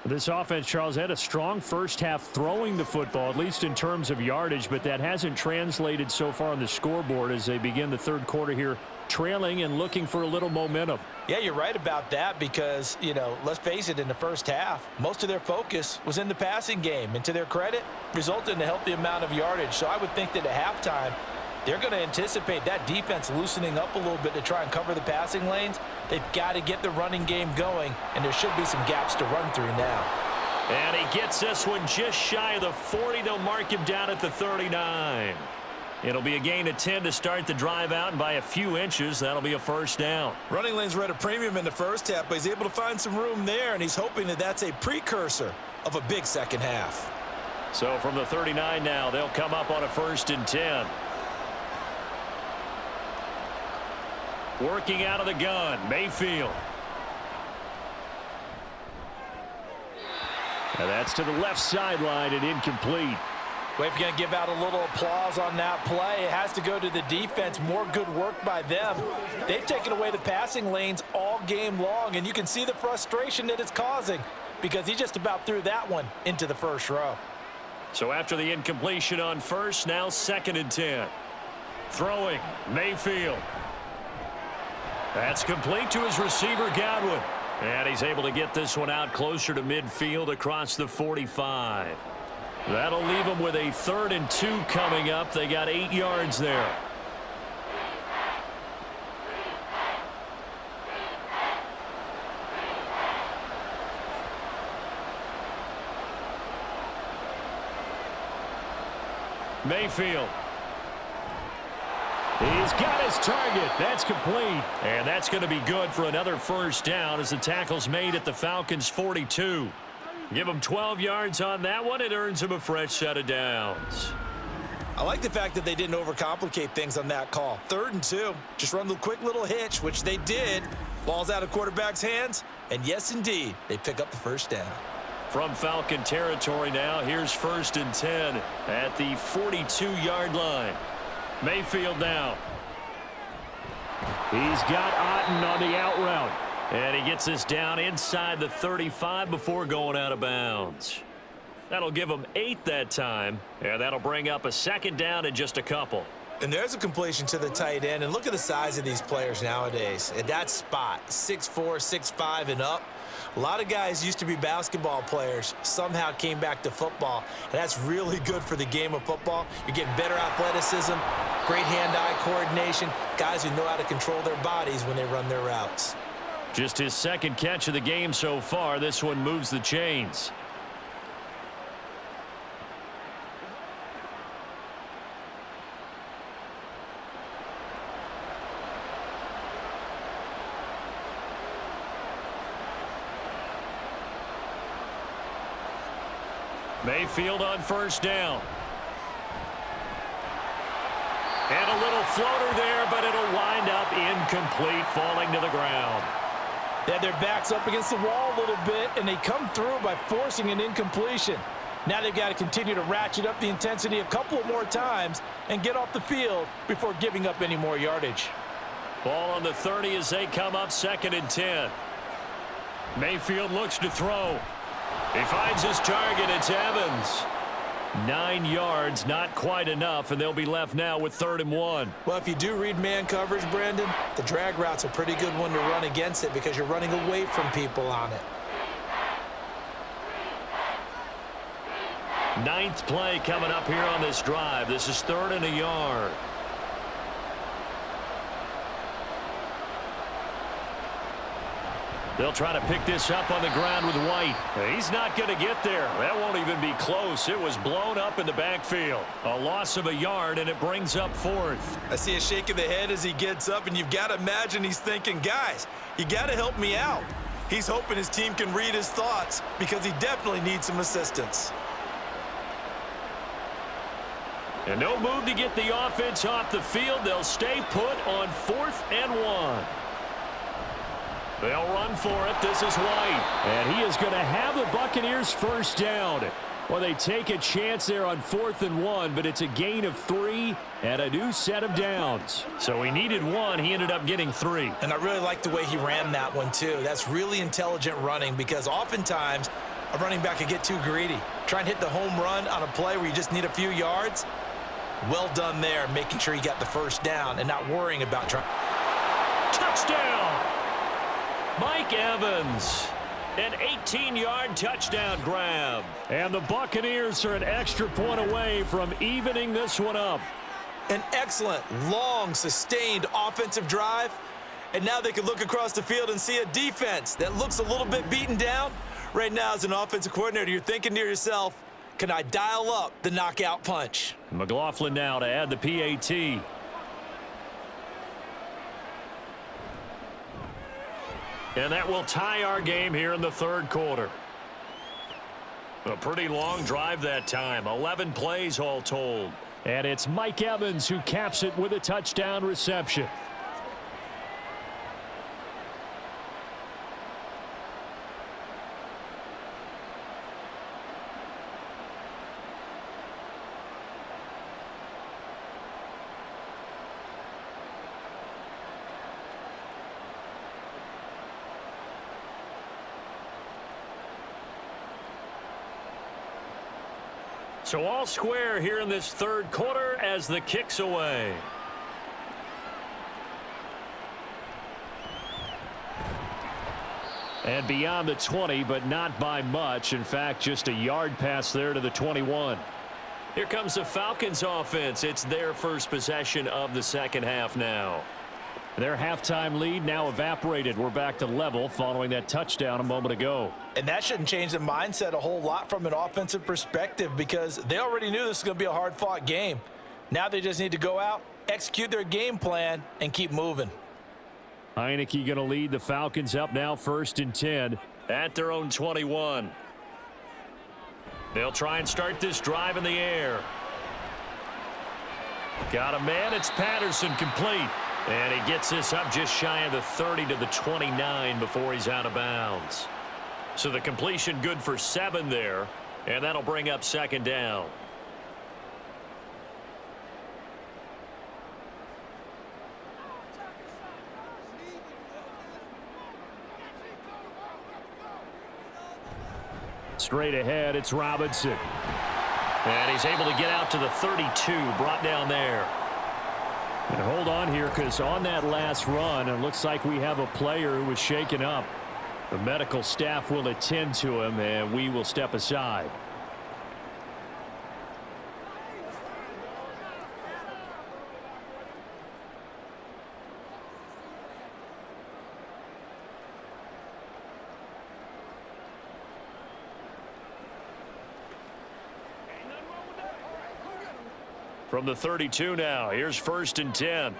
This offense, Charles, had a strong first half throwing the football, at least in terms of yardage, but that hasn't translated so far on the scoreboard as they begin the third quarter here, trailing and looking for a little momentum. Yeah, you're right about that because, let's face it, in the first half, most of their focus was in the passing game. And to their credit, resulted in a healthy amount of yardage. So I would think that at halftime, they're going to anticipate that defense loosening up a little bit to try and cover the passing lanes. They've got to get the running game going, and there should be some gaps to run through now. And he gets this one just shy of the 40. They'll mark him down at the 39. It'll be a gain of 10 to start the drive out, and by a few inches, that'll be a first down. Running lanes were at a premium in the first half, but he's able to find some room there, and he's hoping that that's a precursor of a big second half. So from the 39 now, they'll come up on a 1st and 10. Working out of the gun, Mayfield. And that's to the left sideline and incomplete. Well, if you're going to give out a little applause on that play, it has to go to the defense. More good work by them. They've taken away the passing lanes all game long, and you can see the frustration that it's causing because he just about threw that one into the first row. So after the incompletion on first, now 2nd and 10. Throwing, Mayfield. That's complete to his receiver, Godwin. And he's able to get this one out closer to midfield across the 45. That'll leave them with a 3rd and 2 coming up. They got 8 yards there. Mayfield. He's got his target. That's complete. And that's going to be good for another first down as the tackle's made at the Falcons' 42. Give him 12 yards on that one. It earns him a fresh set of downs. I like the fact that they didn't overcomplicate things on that call. 3rd and 2. Just run the quick little hitch, which they did. Ball's out of quarterback's hands. And yes, indeed, they pick up the first down. From Falcon territory now, here's 1st and 10 at the 42-yard line. Mayfield now. He's got Otten on the out route. And he gets this down inside the 35 before going out of bounds. That'll give him 8 that time. And that'll bring up a 2nd down and just a couple. And there's a completion to the tight end. And look at the size of these players nowadays. At that spot, 6'4", 6'5", and up. A lot of guys used to be basketball players, somehow came back to football, and that's really good for the game of football. You're getting better athleticism, great hand-eye coordination, guys who know how to control their bodies when they run their routes. Just his second catch of the game so far. This one moves the chains. Mayfield on first down. And a little floater there, but it'll wind up incomplete, falling to the ground. They had their backs up against the wall a little bit, and they come through by forcing an incompletion. Now they've got to continue to ratchet up the intensity a couple of more times and get off the field before giving up any more yardage. Ball on the 30 as they come up 2nd and 10. Mayfield looks to throw. He finds his target. It's Evans. 9 yards, not quite enough, and they'll be left now with 3rd and 1. Well, if you do read man coverage, Brandon, the drag route's a pretty good one to run against it because you're running away from people on it. 9th play coming up here on this drive. This is 3rd and a yard. They'll try to pick this up on the ground with White. He's not going to get there. That won't even be close. It was blown up in the backfield. A loss of a yard, and it brings up 4th. I see a shake of the head as he gets up, and you've got to imagine he's thinking, guys, you got to help me out. He's hoping his team can read his thoughts because he definitely needs some assistance. And no move to get the offense off the field. They'll stay put on 4th and 1. They'll run for it. This is White. And he is going to have the Buccaneers first down. Well, they take a chance there on 4th and 1, but it's a gain of 3 and a new set of downs. So he needed 1. He ended up getting 3. And I really like the way he ran that one, too. That's really intelligent running because oftentimes a running back can get too greedy. Try and hit the home run on a play where you just need a few yards. Well done there, making sure he got the first down and not worrying about trying. Touchdown! Mike Evans, an 18-yard touchdown grab. And the Buccaneers are an extra point away from evening this one up. An excellent, long, sustained offensive drive. And now they can look across the field and see a defense that looks a little bit beaten down. Right now, as an offensive coordinator, you're thinking to yourself, can I dial up the knockout punch? McLaughlin now to add the PAT. And that will tie our game here in the 3rd quarter. A pretty long drive that time. 11 plays all told. And it's Mike Evans who caps it with a touchdown reception. So all square here in this 3rd quarter as the kick's away. And beyond the 20, but not by much. In fact, just a yard pass there to the 21. Here comes the Falcons offense. It's their first possession of the 2nd half now. Their halftime lead now evaporated. We're back to level following that touchdown a moment ago. And that shouldn't change the mindset a whole lot from an offensive perspective because they already knew this was going to be a hard-fought game. Now they just need to go out, execute their game plan, and keep moving. Heineke going to lead the Falcons up now 1st and 10 at their own 21. They'll try and start this drive in the air. Got a man. It's Patterson, complete. And he gets this up just shy of the 30 to the 29 before he's out of bounds. So the completion good for 7 there, and that'll bring up 2nd down. Straight ahead, it's Robinson. And he's able to get out to the 32, brought down there. And hold on here because on that last run, it looks like we have a player who was shaken up. The medical staff will attend to him, and we will step aside. From the 32 now, here's 1st and 10.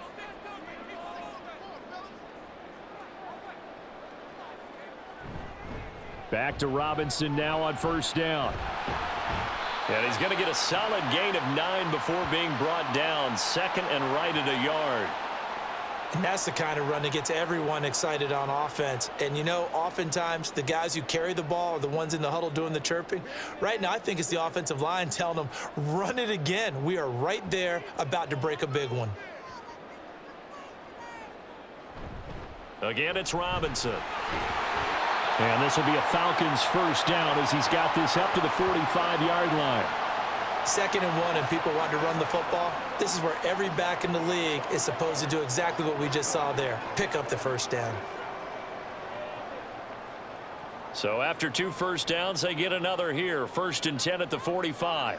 Back to Robinson now on 1st down. And he's going to get a solid gain of 9 before being brought down. 2nd and right at a yard. And that's the kind of run that gets everyone excited on offense. And, you know, oftentimes the guys who carry the ball are the ones in the huddle doing the chirping. Right now, I think it's the offensive line telling them, run it again. We are right there about to break a big one. Again, it's Robinson. And this will be a Falcons 1st down as he's got this up to the 45-yard line. 2nd and 1 and people want to run the football. This is where every back in the league is supposed to do exactly what we just saw there. Pick up the 1st down. So after 2 first downs, they get another here. 1st and 10 at the 45.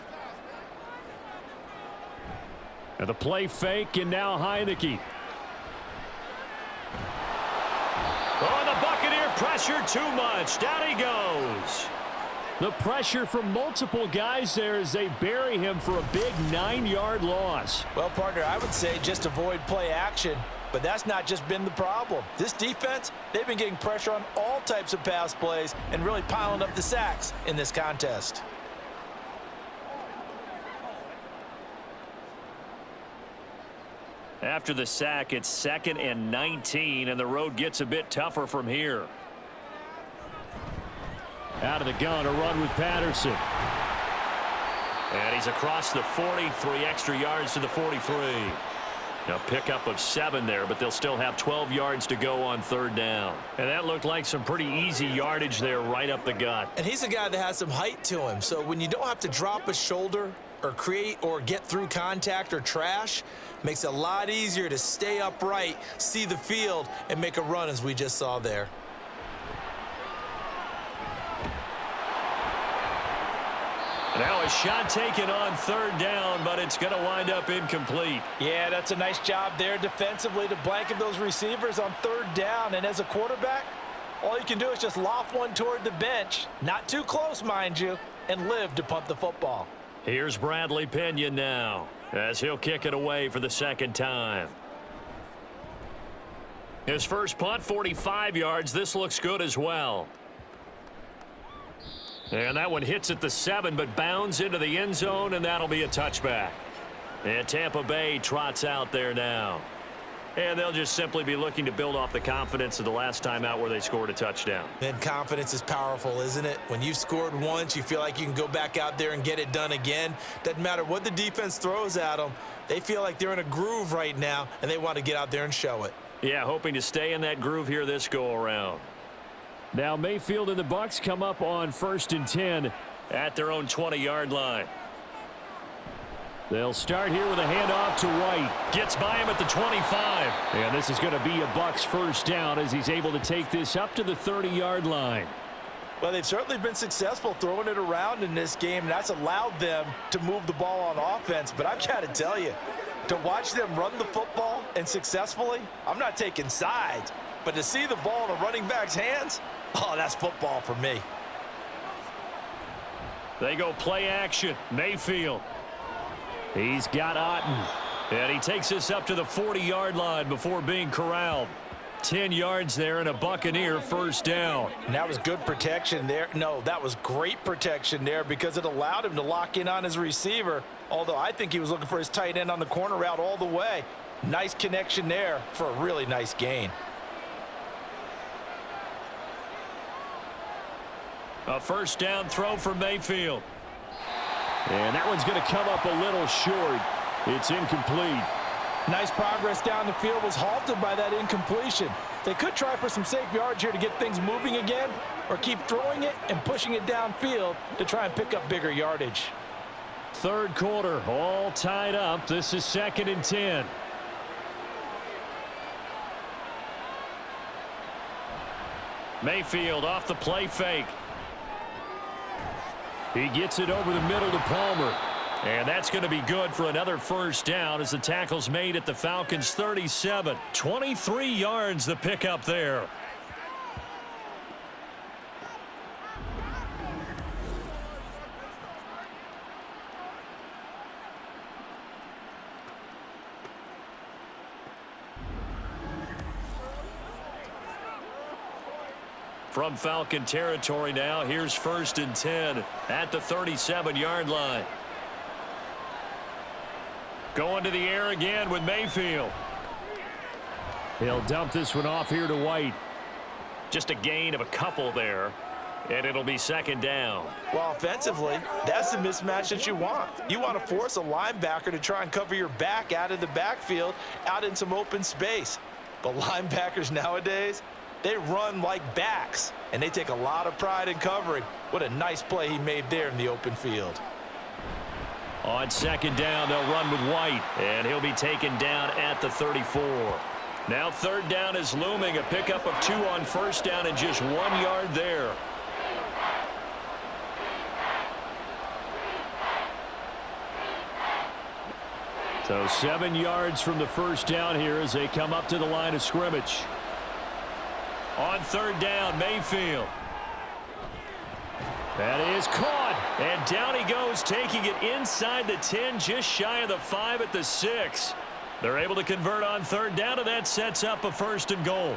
And the play fake, and now Heineke. Oh, the Buccaneer pressure too much. Down he goes. The pressure from multiple guys there as they bury him for a big 9-yard loss. Well, partner, I would say just avoid play action, but that's not just been the problem. This defense, they've been getting pressure on all types of pass plays and really piling up the sacks in this contest. After the sack, it's 2nd and 19, and the road gets a bit tougher from here. Out of the gun, a run with Patterson. And he's across the 40, 3 extra yards to the 43. A pickup of 7 there, but they'll still have 12 yards to go on 3rd down. And that looked like some pretty easy yardage there right up the gut. And he's a guy that has some height to him, so when you don't have to drop a shoulder or create or get through contact or trash, makes it a lot easier to stay upright, see the field, and make a run as we just saw there. Now a shot taken on 3rd down, but it's going to wind up incomplete. Yeah, that's a nice job there defensively to blanket those receivers on 3rd down. And as a quarterback, all you can do is just loft one toward the bench, not too close, mind you, and live to punt the football. Here's Bradley Pinion now as he'll kick it away for the 2nd time. His first punt, 45 yards. This looks good as well. And that one hits at the 7, but bounds into the end zone, and that'll be a touchback. And Tampa Bay trots out there now. And they'll just simply be looking to build off the confidence of the last time out where they scored a touchdown. And confidence is powerful, isn't it? When you've scored once, you feel like you can go back out there and get it done again. Doesn't matter what the defense throws at them. They feel like they're in a groove right now, and they want to get out there and show it. Yeah, hoping to stay in that groove here this go-around. Now Mayfield and the Bucs come up on 1st and 10 at their own 20-yard line. They'll start here with a handoff to White. Gets by him at the 25. And this is going to be a Bucs 1st down as he's able to take this up to the 30-yard line. Well, they've certainly been successful throwing it around in this game, and that's allowed them to move the ball on offense. But I've got to tell you, to watch them run the football and successfully, I'm not taking sides. But to see the ball in a running back's hands, oh, that's football for me. They go play action. Mayfield. He's got Otten. And he takes this up to the 40-yard line before being corralled. 10 yards there and a Buccaneer 1st down. And that was good protection there. No, that was great protection there because it allowed him to lock in on his receiver, although I think he was looking for his tight end on the corner route all the way. Nice connection there for a really nice gain. A 1st down throw for Mayfield. And that one's going to come up a little short. It's incomplete. Nice progress down the field was halted by that incompletion. They could try for some safe yards here to get things moving again, or keep throwing it and pushing it downfield to try and pick up bigger yardage. 3rd quarter, all tied up. This is 2nd and 10. Mayfield off the play fake. He gets it over the middle to Palmer. And that's going to be good for another 1st down as the tackle's made at the Falcons 37. 23 yards the pickup there. From Falcon territory now, here's 1st and 10 at the 37-yard line. Going to the air again with Mayfield. He'll dump this one off here to White. Just a gain of a couple there, and it'll be 2nd down. Well, offensively, that's the mismatch that you want. You want to force a linebacker to try and cover your back out of the backfield, out in some open space. But linebackers nowadays, they run like backs, and they take a lot of pride in covering. What a nice play he made there in the open field. On 2nd down, they'll run with White, and he'll be taken down at the 34. Now 3rd down is looming, a pickup of 2 on 1st down and just 1 yard there. So 7 yards from the 1st down here as they come up to the line of scrimmage. On 3rd down, Mayfield. That is caught, and down he goes, taking it inside the 10, just shy of the 5 at the 6. They're able to convert on 3rd down, and that sets up a 1st and goal.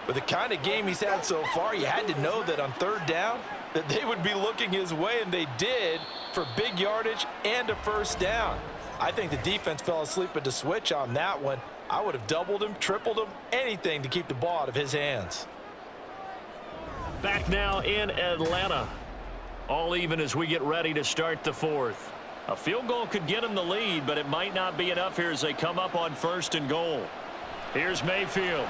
With the kind of game he's had so far, you had to know that on 3rd down that they would be looking his way, and they did, for big yardage and a 1st down. I think the defense fell asleep at the switch on that one. I would have doubled him, tripled him, anything to keep the ball out of his hands. Back now in Atlanta. All even as we get ready to start the 4th. A field goal could get them the lead, but it might not be enough here as they come up on 1st and goal. Here's Mayfield.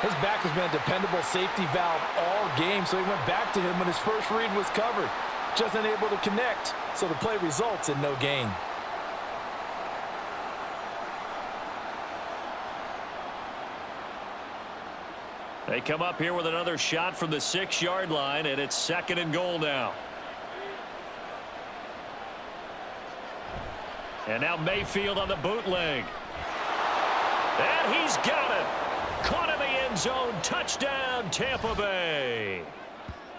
His back has been a dependable safety valve all game, so he went back to him when his first read was covered. Just unable to connect, so the play results in no gain. They come up here with another shot from the 6-yard line, and it's 2nd and goal now. And now Mayfield on the bootleg. And he's got it. Caught in the end zone. Touchdown, Tampa Bay.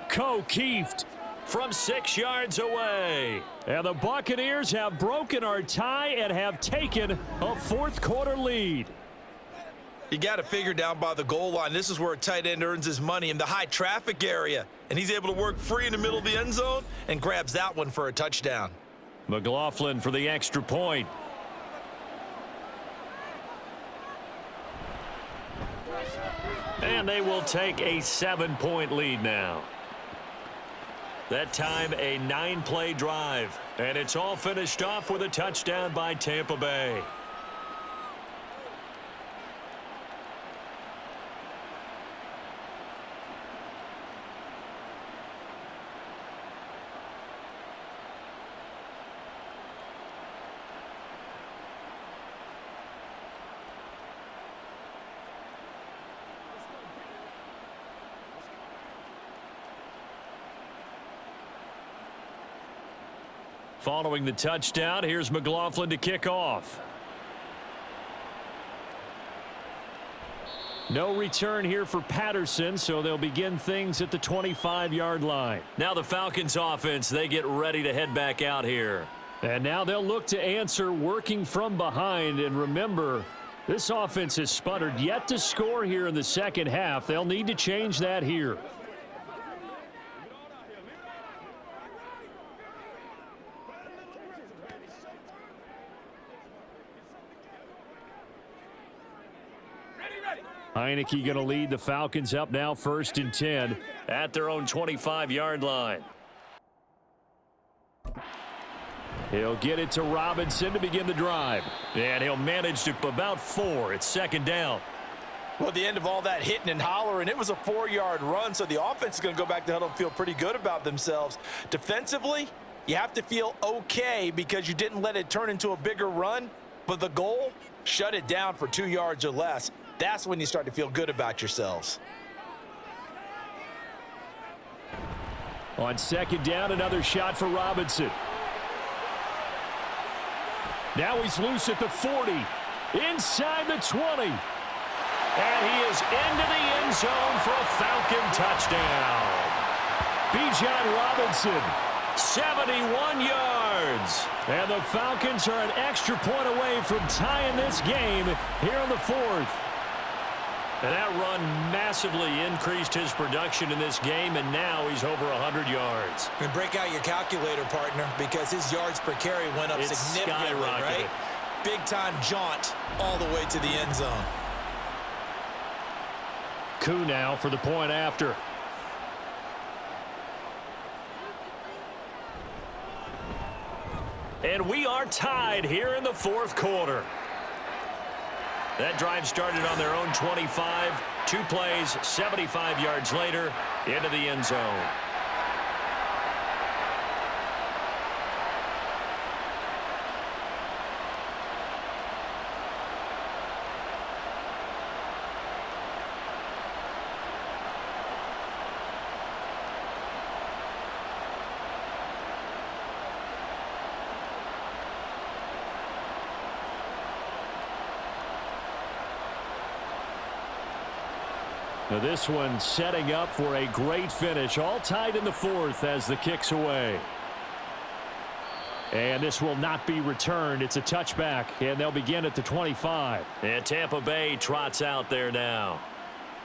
Keeft from 6 yards away. And the Buccaneers have broken our tie and have taken a 4th quarter lead. You got to figure down by the goal line. This is where a tight end earns his money, in the high traffic area. And he's able to work free in the middle of the end zone and grabs that one for a touchdown. McLaughlin for the extra point. And they will take a 7-point lead now. That time a 9-play drive. And it's all finished off with a touchdown by Tampa Bay. Following the touchdown, here's McLaughlin to kick off. No return here for Patterson, so they'll begin things at the 25-yard line. Now the Falcons offense, they get ready to head back out here. And now they'll look to answer working from behind. And remember, this offense has sputtered yet to score here in the second half. They'll need to change that here. Heineke going to lead the Falcons up now 1st and 10 at their own 25-yard line. He'll get it to Robinson to begin the drive. And he'll manage to about 4. It's 2nd down. Well, at the end of all that hitting and hollering, it was a 4-yard run, so the offense is going to go back to huddle and feel pretty good about themselves. Defensively, you have to feel okay because you didn't let it turn into a bigger run, but the goal, shut it down for 2 yards or less. That's when you start to feel good about yourselves. On 2nd down, another shot for Robinson. Now he's loose at the 40, inside the 20. And he is into the end zone for a Falcon touchdown. Bijan Robinson, 71 yards. And the Falcons are an extra point away from tying this game here in the 4th. And that run massively increased his production in this game, and now he's over 100 yards. And break out your calculator, partner, because his yards per carry went up significantly, right? Big-time jaunt all the way to the end zone. Coup now for the point after. And we are tied here in the fourth quarter. That drive started on their own 25. 2 plays, 75 yards later, into the end zone. Now this one setting up for a great finish. All tied in the fourth as the kick's away. And this will not be returned. It's a touchback, and they'll begin at the 25. And Tampa Bay trots out there now.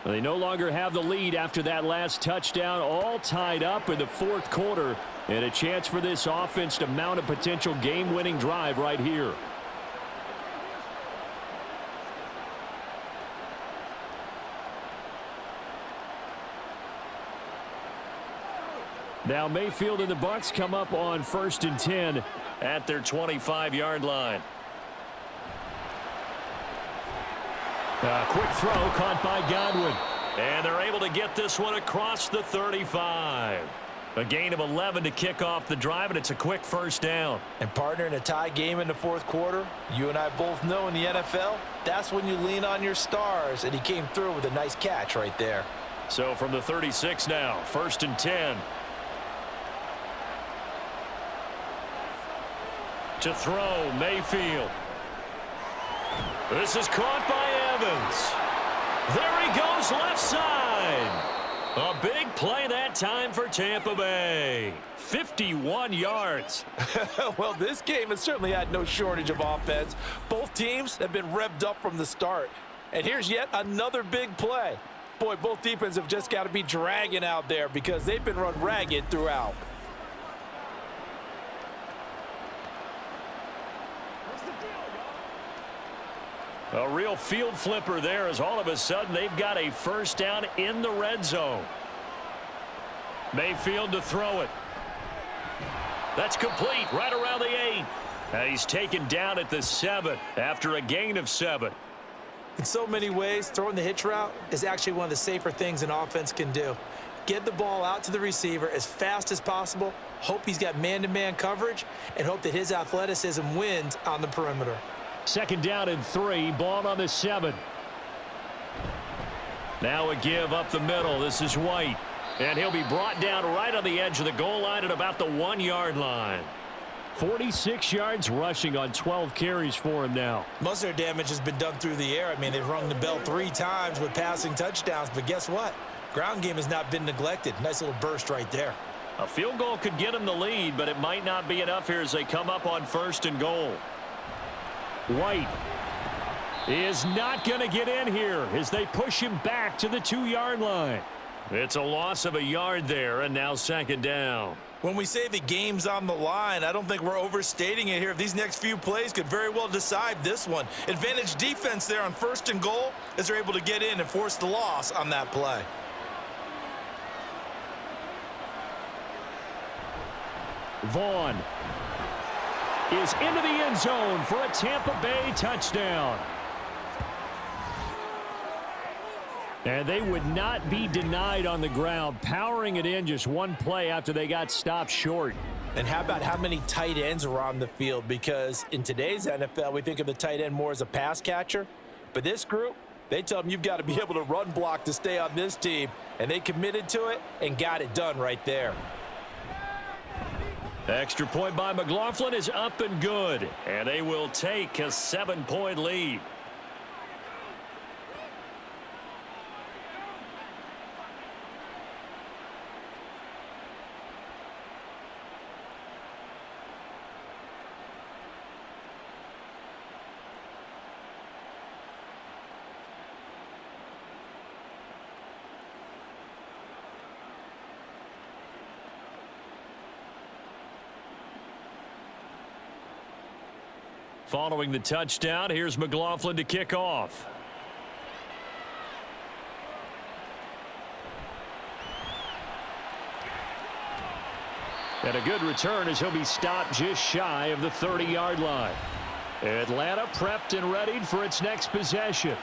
Well, they no longer have the lead after that last touchdown. All tied up in the fourth quarter. And a chance for this offense to mount a potential game-winning drive right here. Now Mayfield and the Bucs come up on 1st and 10 at their 25-yard line. A quick throw caught by Godwin. And they're able to get this one across the 35. A gain of 11 to kick off the drive, and it's a quick first down. And partner, in a tie game in the fourth quarter, you and I both know in the NFL, that's when you lean on your stars, and he came through with a nice catch right there. So from the 36 now, 1st and 10. To throw, Mayfield. This is caught by Evans. There he goes left side. A big play that time for Tampa Bay. 51 yards. Well, this game has certainly had no shortage of offense. Both teams have been revved up from the start. And here's yet another big play. Boy, both defenses have just got to be dragging out there because they've been run ragged throughout. A real field flipper there as all of a sudden they've got a first down in the red zone. Mayfield to throw it. That's complete right around the 8. And he's taken down at the 7 after a gain of 7. In so many ways, throwing the hitch route is actually one of the safer things an offense can do. Get the ball out to the receiver as fast as possible, hope he's got man-to-man coverage, and hope that his athleticism wins on the perimeter. 2nd down and 3, ball on the 7. Now a give up the middle. This is White. And he'll be brought down right on the edge of the goal line at about the 1-yard line. 46 yards rushing on 12 carries for him now. Most of their damage has been done through the air. I mean, they've rung the bell 3 times with passing touchdowns, but guess what? Ground game has not been neglected. Nice little burst right there. A field goal could get him the lead, but it might not be enough here as they come up on 1st and goal. White is not going to get in here as they push him back to the 2-yard line. It's a loss of a yard there, and now 2nd down. When we say the game's on the line, I don't think we're overstating it here. These next few plays could very well decide this one. Advantage defense there on 1st and goal as they're able to get in and force the loss on that play. Vaughn is into the end zone for a Tampa Bay touchdown. And they would not be denied on the ground, powering it in just one play after they got stopped short. And how about how many tight ends are on the field? Because in today's NFL, we think of the tight end more as a pass catcher. But this group, they tell them you've got to be able to run block to stay on this team. And they committed to it and got it done right there. Extra point by McLaughlin is up and good. And they will take a 7-point lead. Following the touchdown, here's McLaughlin to kick off. And a good return as he'll be stopped just shy of the 30-yard line. Atlanta prepped and readied for its next possession.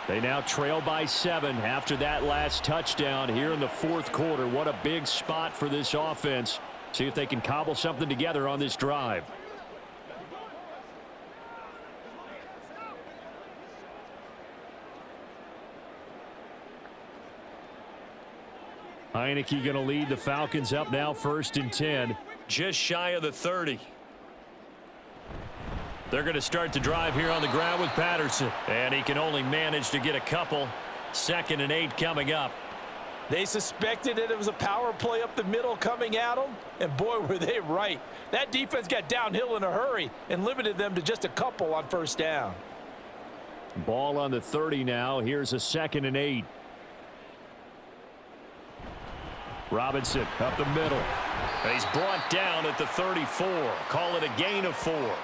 They now trail by 7 after that last touchdown here in the fourth quarter. What a big spot for this offense. See if they can cobble something together on this drive. Heineke going to lead the Falcons up now 1st and 10. Just shy of the 30. They're going to start the drive here on the ground with Patterson. And he can only manage to get a couple. 2nd and 8 coming up. They suspected that it was a power play up the middle coming at them. And boy, were they right. That defense got downhill in a hurry and limited them to just a couple on 1st down. Ball on the 30 now. Here's a 2nd and 8. Robinson up the middle. And he's brought down at the 34. Call it a gain of 4.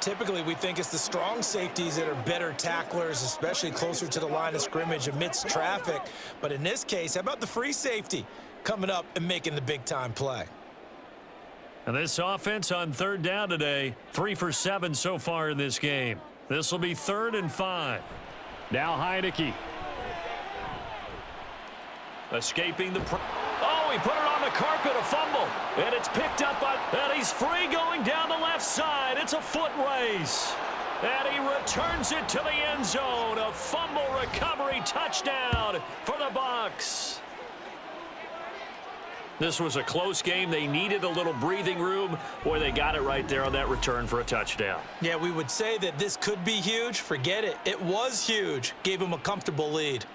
Typically, we think it's the strong safeties that are better tacklers, especially closer to the line of scrimmage amidst traffic. But in this case, how about the free safety coming up and making the big-time play? And this offense on 3rd down today, 3 for 7 so far in this game. This will be 3rd and 5. Now Heineke. Escaping the... Oh, he put it on the carpet, a fumble. And it's picked up by... And he's free going down the left side. It's a foot race. And he returns it to the end zone. A fumble recovery touchdown for the Bucs. This was a close game. They needed a little breathing room. Boy, they got it right there on that return for a touchdown. Yeah, we would say that this could be huge. Forget it. It was huge. Gave him a comfortable lead.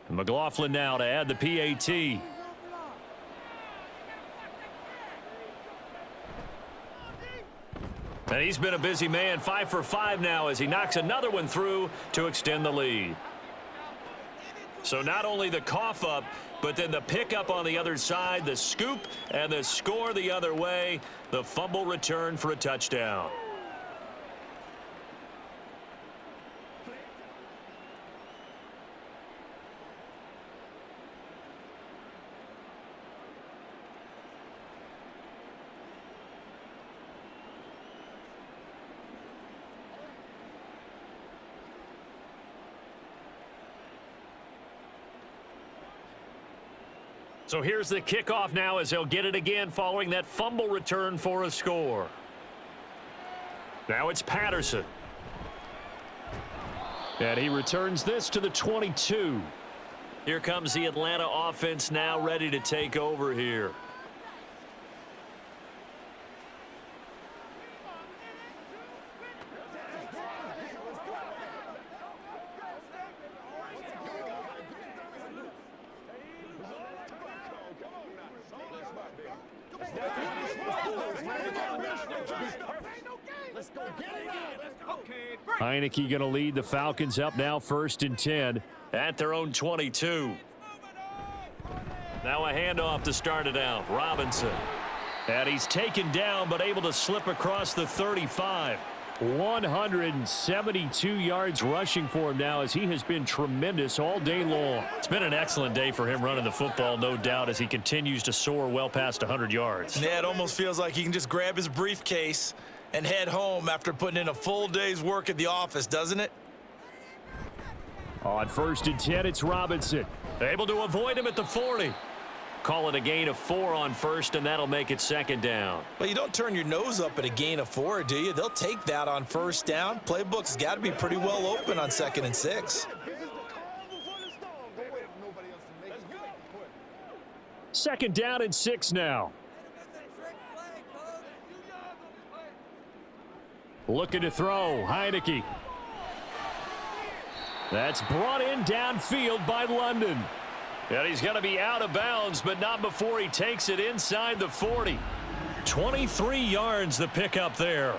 McLaughlin now to add the PAT. And he's been a busy man, 5 for 5 now as he knocks another one through to extend the lead. So not only the cough up, but then the pickup on the other side, the scoop, and the score the other way. The fumble return for a touchdown. So here's the kickoff now as he'll get it again following that fumble return for a score. Now it's Patterson. And he returns this to the 22. Here comes the Atlanta offense now ready to take over here. Heineke going to lead the Falcons up now 1st and 10 at their own 22. Now a handoff to start it out. Robinson. And he's taken down but able to slip across the 35. 172 yards rushing for him now as he has been tremendous all day long. It's been an excellent day for him running the football, no doubt, as he continues to soar well past 100 yards. Yeah, it almost feels like he can just grab his briefcase and head home after putting in a full day's work at the office, doesn't it? On 1st and 10, it's Robinson. Able to avoid him at the 40. Call it a gain of 4 on 1st, and that'll make it 2nd down. Well, you don't turn your nose up at a gain of 4, do you? They'll take that on 1st down. Playbook's got to be pretty well open on 2nd and 6. 2nd down and 6 now. Looking to throw, Heineke. That's brought in downfield by London. And he's going to be out of bounds, but not before he takes it inside the 40. 23 yards the pickup there.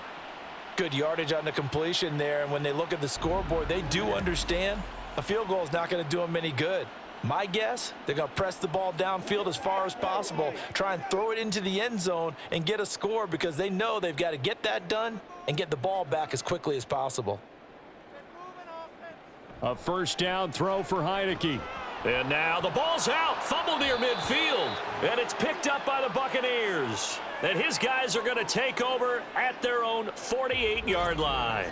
Good yardage on the completion there, and when they look at the scoreboard, they do understand a field goal is not going to do them any good. My guess, they're going to press the ball downfield as far as possible, try and throw it into the end zone and get a score because they know they've got to get that done and get the ball back as quickly as possible. A first down throw for Heineke. And now the ball's out, fumble near midfield, and it's picked up by the Buccaneers. And his guys are going to take over at their own 48-yard line.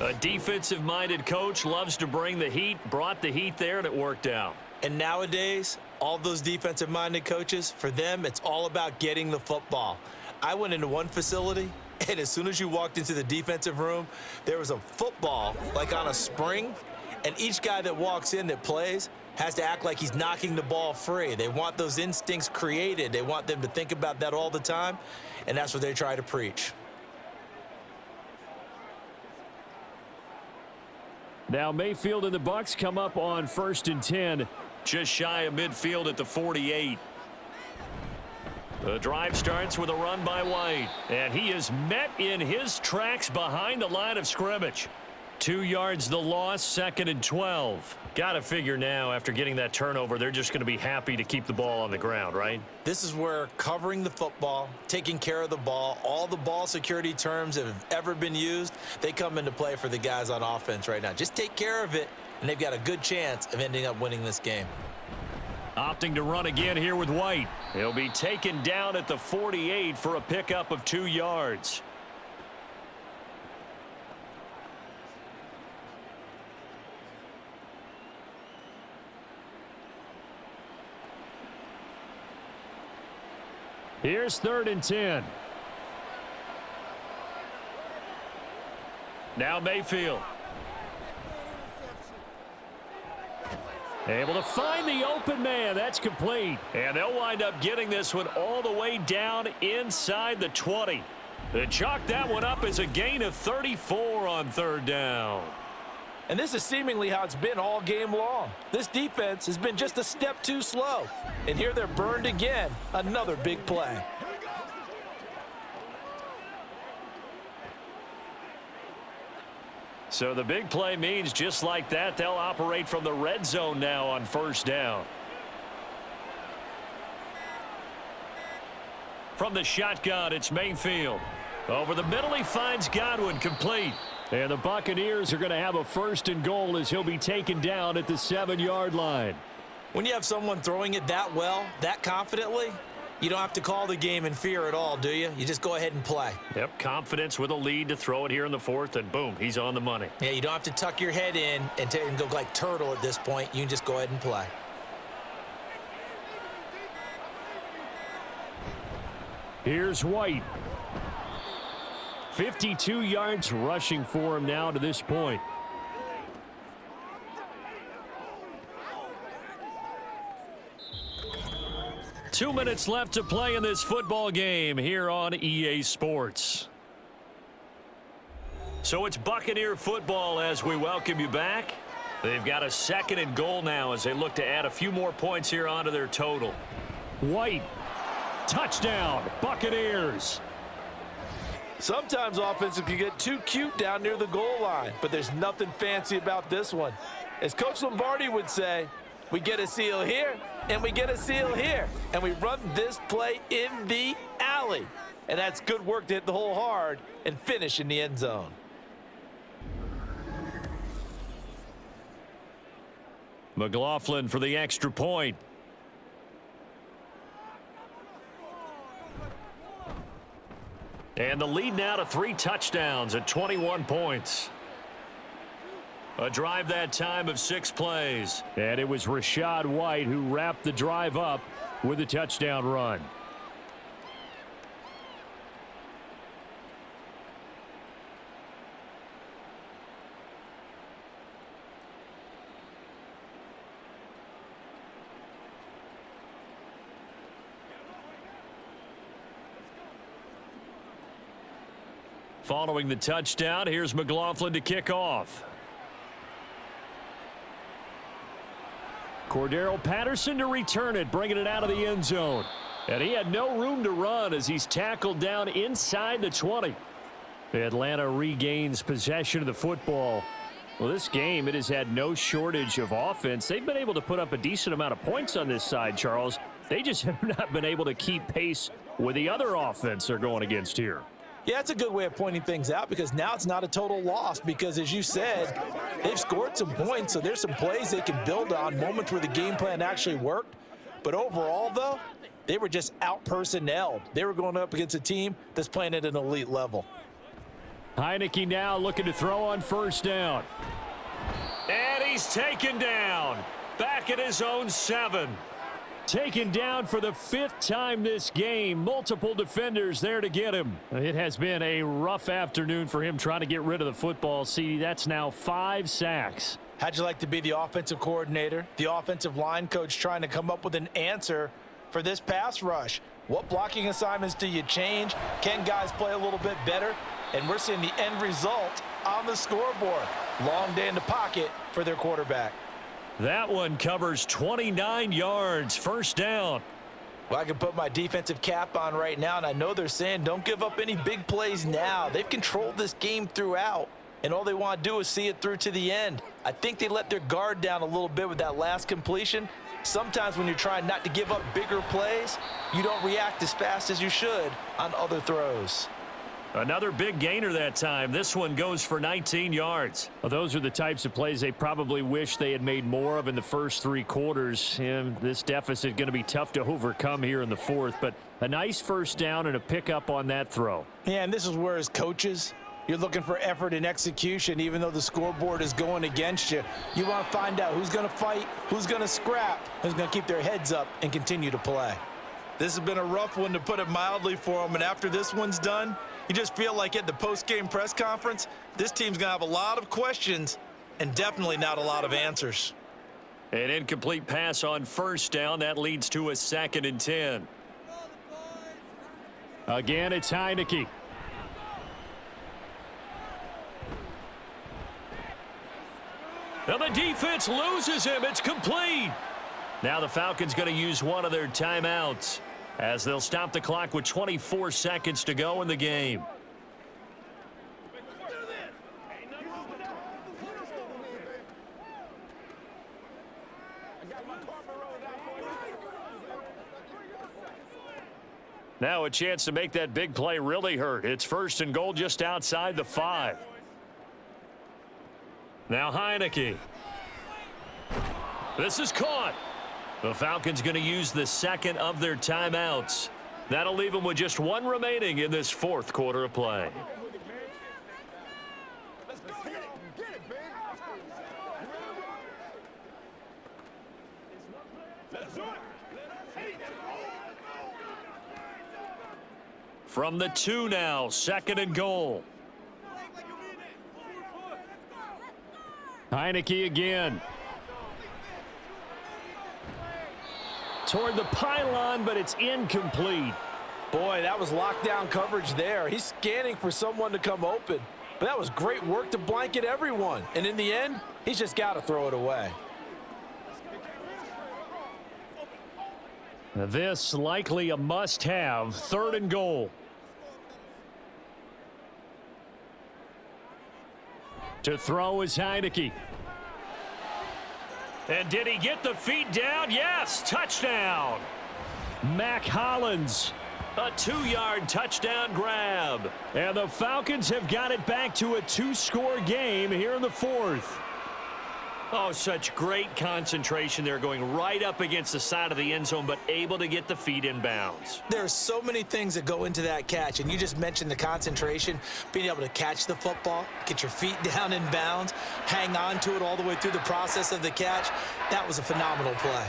A defensive-minded coach loves to bring the heat, brought the heat there, and it worked out. And nowadays, all those defensive-minded coaches, for them, it's all about getting the football. I went into one facility, and as soon as you walked into the defensive room, there was a football, like on a spring, and each guy that walks in that plays has to act like he's knocking the ball free. They want those instincts created. They want them to think about that all the time, and that's what they try to preach. Now Mayfield and the Bucs come up on 1st and 10. Just shy of midfield at the 48. The drive starts with a run by White. And he is met in his tracks behind the line of scrimmage. 2 yards the loss, 2nd and 12. Got to figure now, after getting that turnover, they're just going to be happy to keep the ball on the ground, right? This is where covering the football, taking care of the ball, all the ball security terms that have ever been used, they come into play for the guys on offense right now. Just take care of it, and they've got a good chance of ending up winning this game. Opting to run again here with White. He'll be taken down at the 48 for a pickup of 2 yards. Here's 3rd and 10. Now Mayfield. Able to find the open man. That's complete. And they'll wind up getting this one all the way down inside the 20. They chalk that one up as a gain of 34 on 3rd down. And this is seemingly how it's been all game long. This defense has been just a step too slow. And here they're burned again. Another big play. So the big play means just like that, they'll operate from the red zone now on 1st down. From the shotgun, it's Mayfield. Over the middle, he finds Godwin, complete. And the Buccaneers are going to have a 1st and goal as he'll be taken down at the 7-yard line. When you have someone throwing it that well, that confidently, you don't have to call the game in fear at all, do you? You just go ahead and play. Yep, confidence with a lead to throw it here in the 4th, and boom, he's on the money. Yeah, you don't have to tuck your head in and go like turtle at this point. You can just go ahead and play. Here's White. 52 yards rushing for him now to this point. Two minutes left to play in this football game here on EA Sports. So it's Buccaneer football as we welcome you back. They've got a 2nd and goal now as they look to add a few more points here onto their total. White. Touchdown, Buccaneers. Sometimes offenses can get too cute down near the goal line, but there's nothing fancy about this one. As Coach Lombardi would say, we get a seal here, and we get a seal here, and we run this play in the alley. And that's good work to hit the hole hard and finish in the end zone. McLaughlin for the extra point. And the lead now to 3 touchdowns at 21 points. A drive that time of 6 plays. And it was Rachaad White who wrapped the drive up with a touchdown run. Following the touchdown, here's McLaughlin to kick off. Cordero Patterson to return it, bringing it out of the end zone. And he had no room to run as he's tackled down inside the 20. Atlanta regains possession of the football. Well, this game, it has had no shortage of offense. They've been able to put up a decent amount of points on this side, Charles. They just have not been able to keep pace with the other offense they're going against here. Yeah, that's a good way of pointing things out because now it's not a total loss because, as you said, they've scored some points, so there's some plays they can build on, moments where the game plan actually worked. But overall, though, they were just out-personnelled. They were going up against a team that's playing at an elite level. Heineke now looking to throw on first down. And he's taken down. Back at his own 7. Taken down for the 5th time this game. Multiple defenders there to get him. It has been a rough afternoon for him trying to get rid of the football. See, that's now 5 sacks. How'd you like to be the offensive coordinator, the offensive line coach trying to come up with an answer for this pass rush? What blocking assignments do you change? Can guys play a little bit better? And we're seeing the end result on the scoreboard. Long day in the pocket for their quarterback. That one covers 29 yards. First down. Well, I can put my defensive cap on right now, and I know they're saying don't give up any big plays now. They've controlled this game throughout, and all they want to do is see it through to the end. I think they let their guard down a little bit with that last completion. Sometimes when you're trying not to give up bigger plays, you don't react as fast as you should on other throws. Another big gainer that time. This one goes for 19 yards. Well, those are the types of plays they probably wish they had made more of in the first 3 quarters. And this deficit going to be tough to overcome here in the 4th. But a nice first down and a pickup on that throw. Yeah, and this is where as coaches, you're looking for effort and execution. Even though the scoreboard is going against you, you want to find out who's going to fight, who's going to scrap, who's going to keep their heads up and continue to play. This has been a rough one, to put it mildly, for them. And after this one's done, you just feel like at the post-game press conference, this team's going to have a lot of questions and definitely not a lot of answers. An incomplete pass on first down. That leads to a 2nd and 10. Again, it's Heineke. And the defense loses him. It's complete. Now the Falcons going to use one of their timeouts as they'll stop the clock with 24 seconds to go in the game. Now a chance to make that big play really hurt. It's 1st and goal just outside the 5. Now Heineke. This is caught. The Falcons going to use the 2nd of their timeouts. That'll leave them with just 1 remaining in this 4th quarter of play. From the 2 now, 2nd and goal. Heineke again. Toward the pylon, but it's incomplete. Boy, that was lockdown coverage there. He's scanning for someone to come open. But that was great work to blanket everyone. And in the end, he's just got to throw it away. This likely a must-have. 3rd and goal. To throw is Heineke. And did he get the feet down? Yes, touchdown. Mac Hollins, a 2-yard touchdown grab. And the Falcons have got it back to a 2-score game here in the 4th. Oh, such great concentration there, going right up against the side of the end zone, but able to get the feet in bounds. There are so many things that go into that catch, and you just mentioned the concentration, being able to catch the football, get your feet down in bounds, hang on to it all the way through the process of the catch. That was a phenomenal play.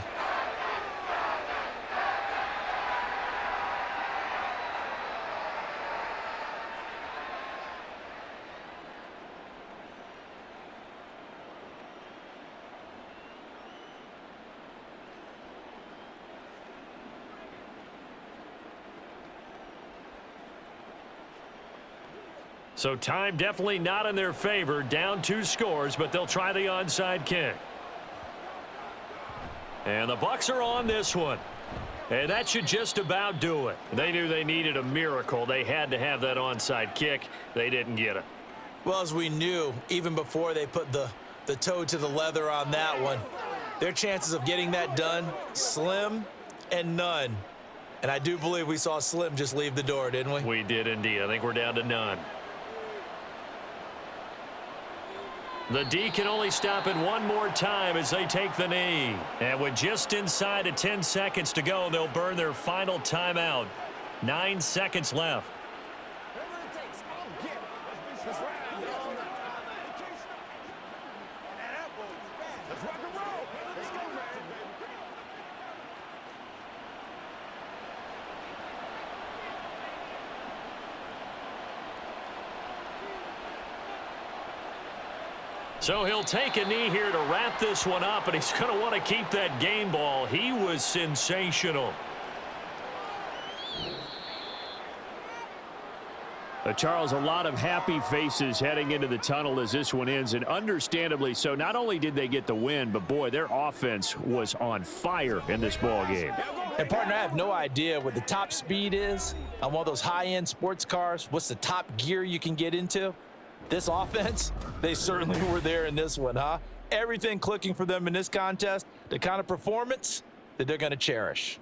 So time definitely not in their favor. Down 2 scores, but they'll try the onside kick. And the Bucs are on this one. And that should just about do it. They knew they needed a miracle. They had to have that onside kick. They didn't get it. Well, as we knew, even before they put the toe to the leather on that one, their chances of getting that done, slim and none. And I do believe we saw Slim just leave the door, didn't we? We did indeed. I think we're down to none. The D can only stop it one more time as they take the knee. And with just inside of 10 seconds to go, they'll burn their final timeout. 9 seconds left. So he'll take a knee here to wrap this one up, and he's going to want to keep that game ball. He was sensational. Charles, a lot of happy faces heading into the tunnel as this one ends, and understandably so. Not only did they get the win, but boy, their offense was on fire in this ball game. And partner, I have no idea what the top speed is on one of those high-end sports cars. What's the top gear you can get into? This offense, they certainly were there in this one, huh? Everything clicking for them in this contest, the kind of performance that they're going to cherish.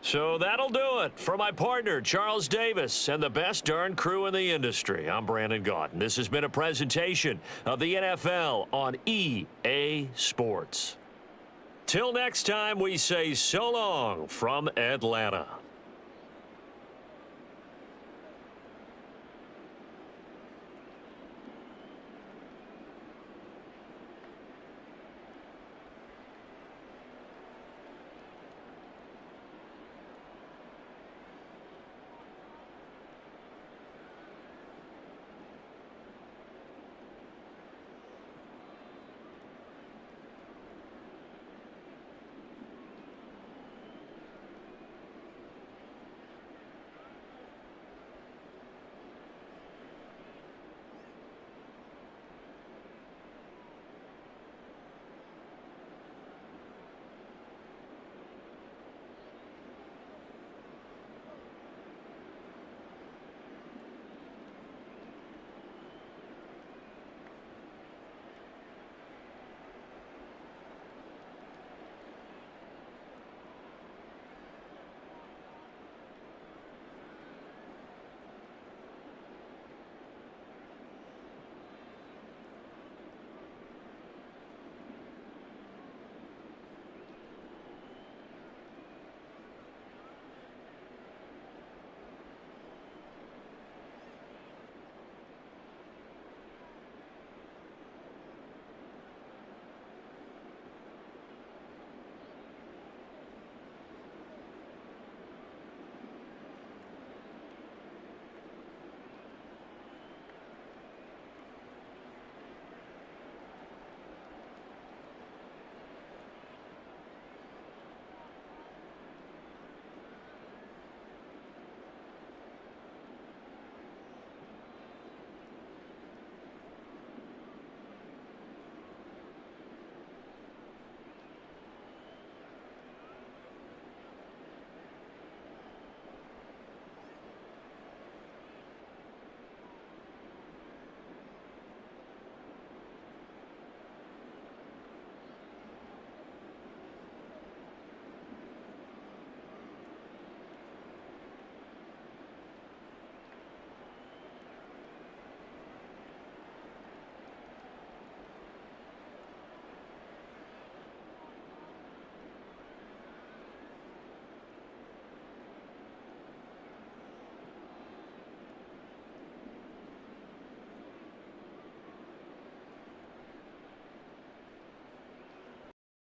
So that'll do it for my partner, Charles Davis, and the best darn crew in the industry. I'm Brandon Gaudin. This has been a presentation of the NFL on EA Sports. Till next time, we say so long from Atlanta.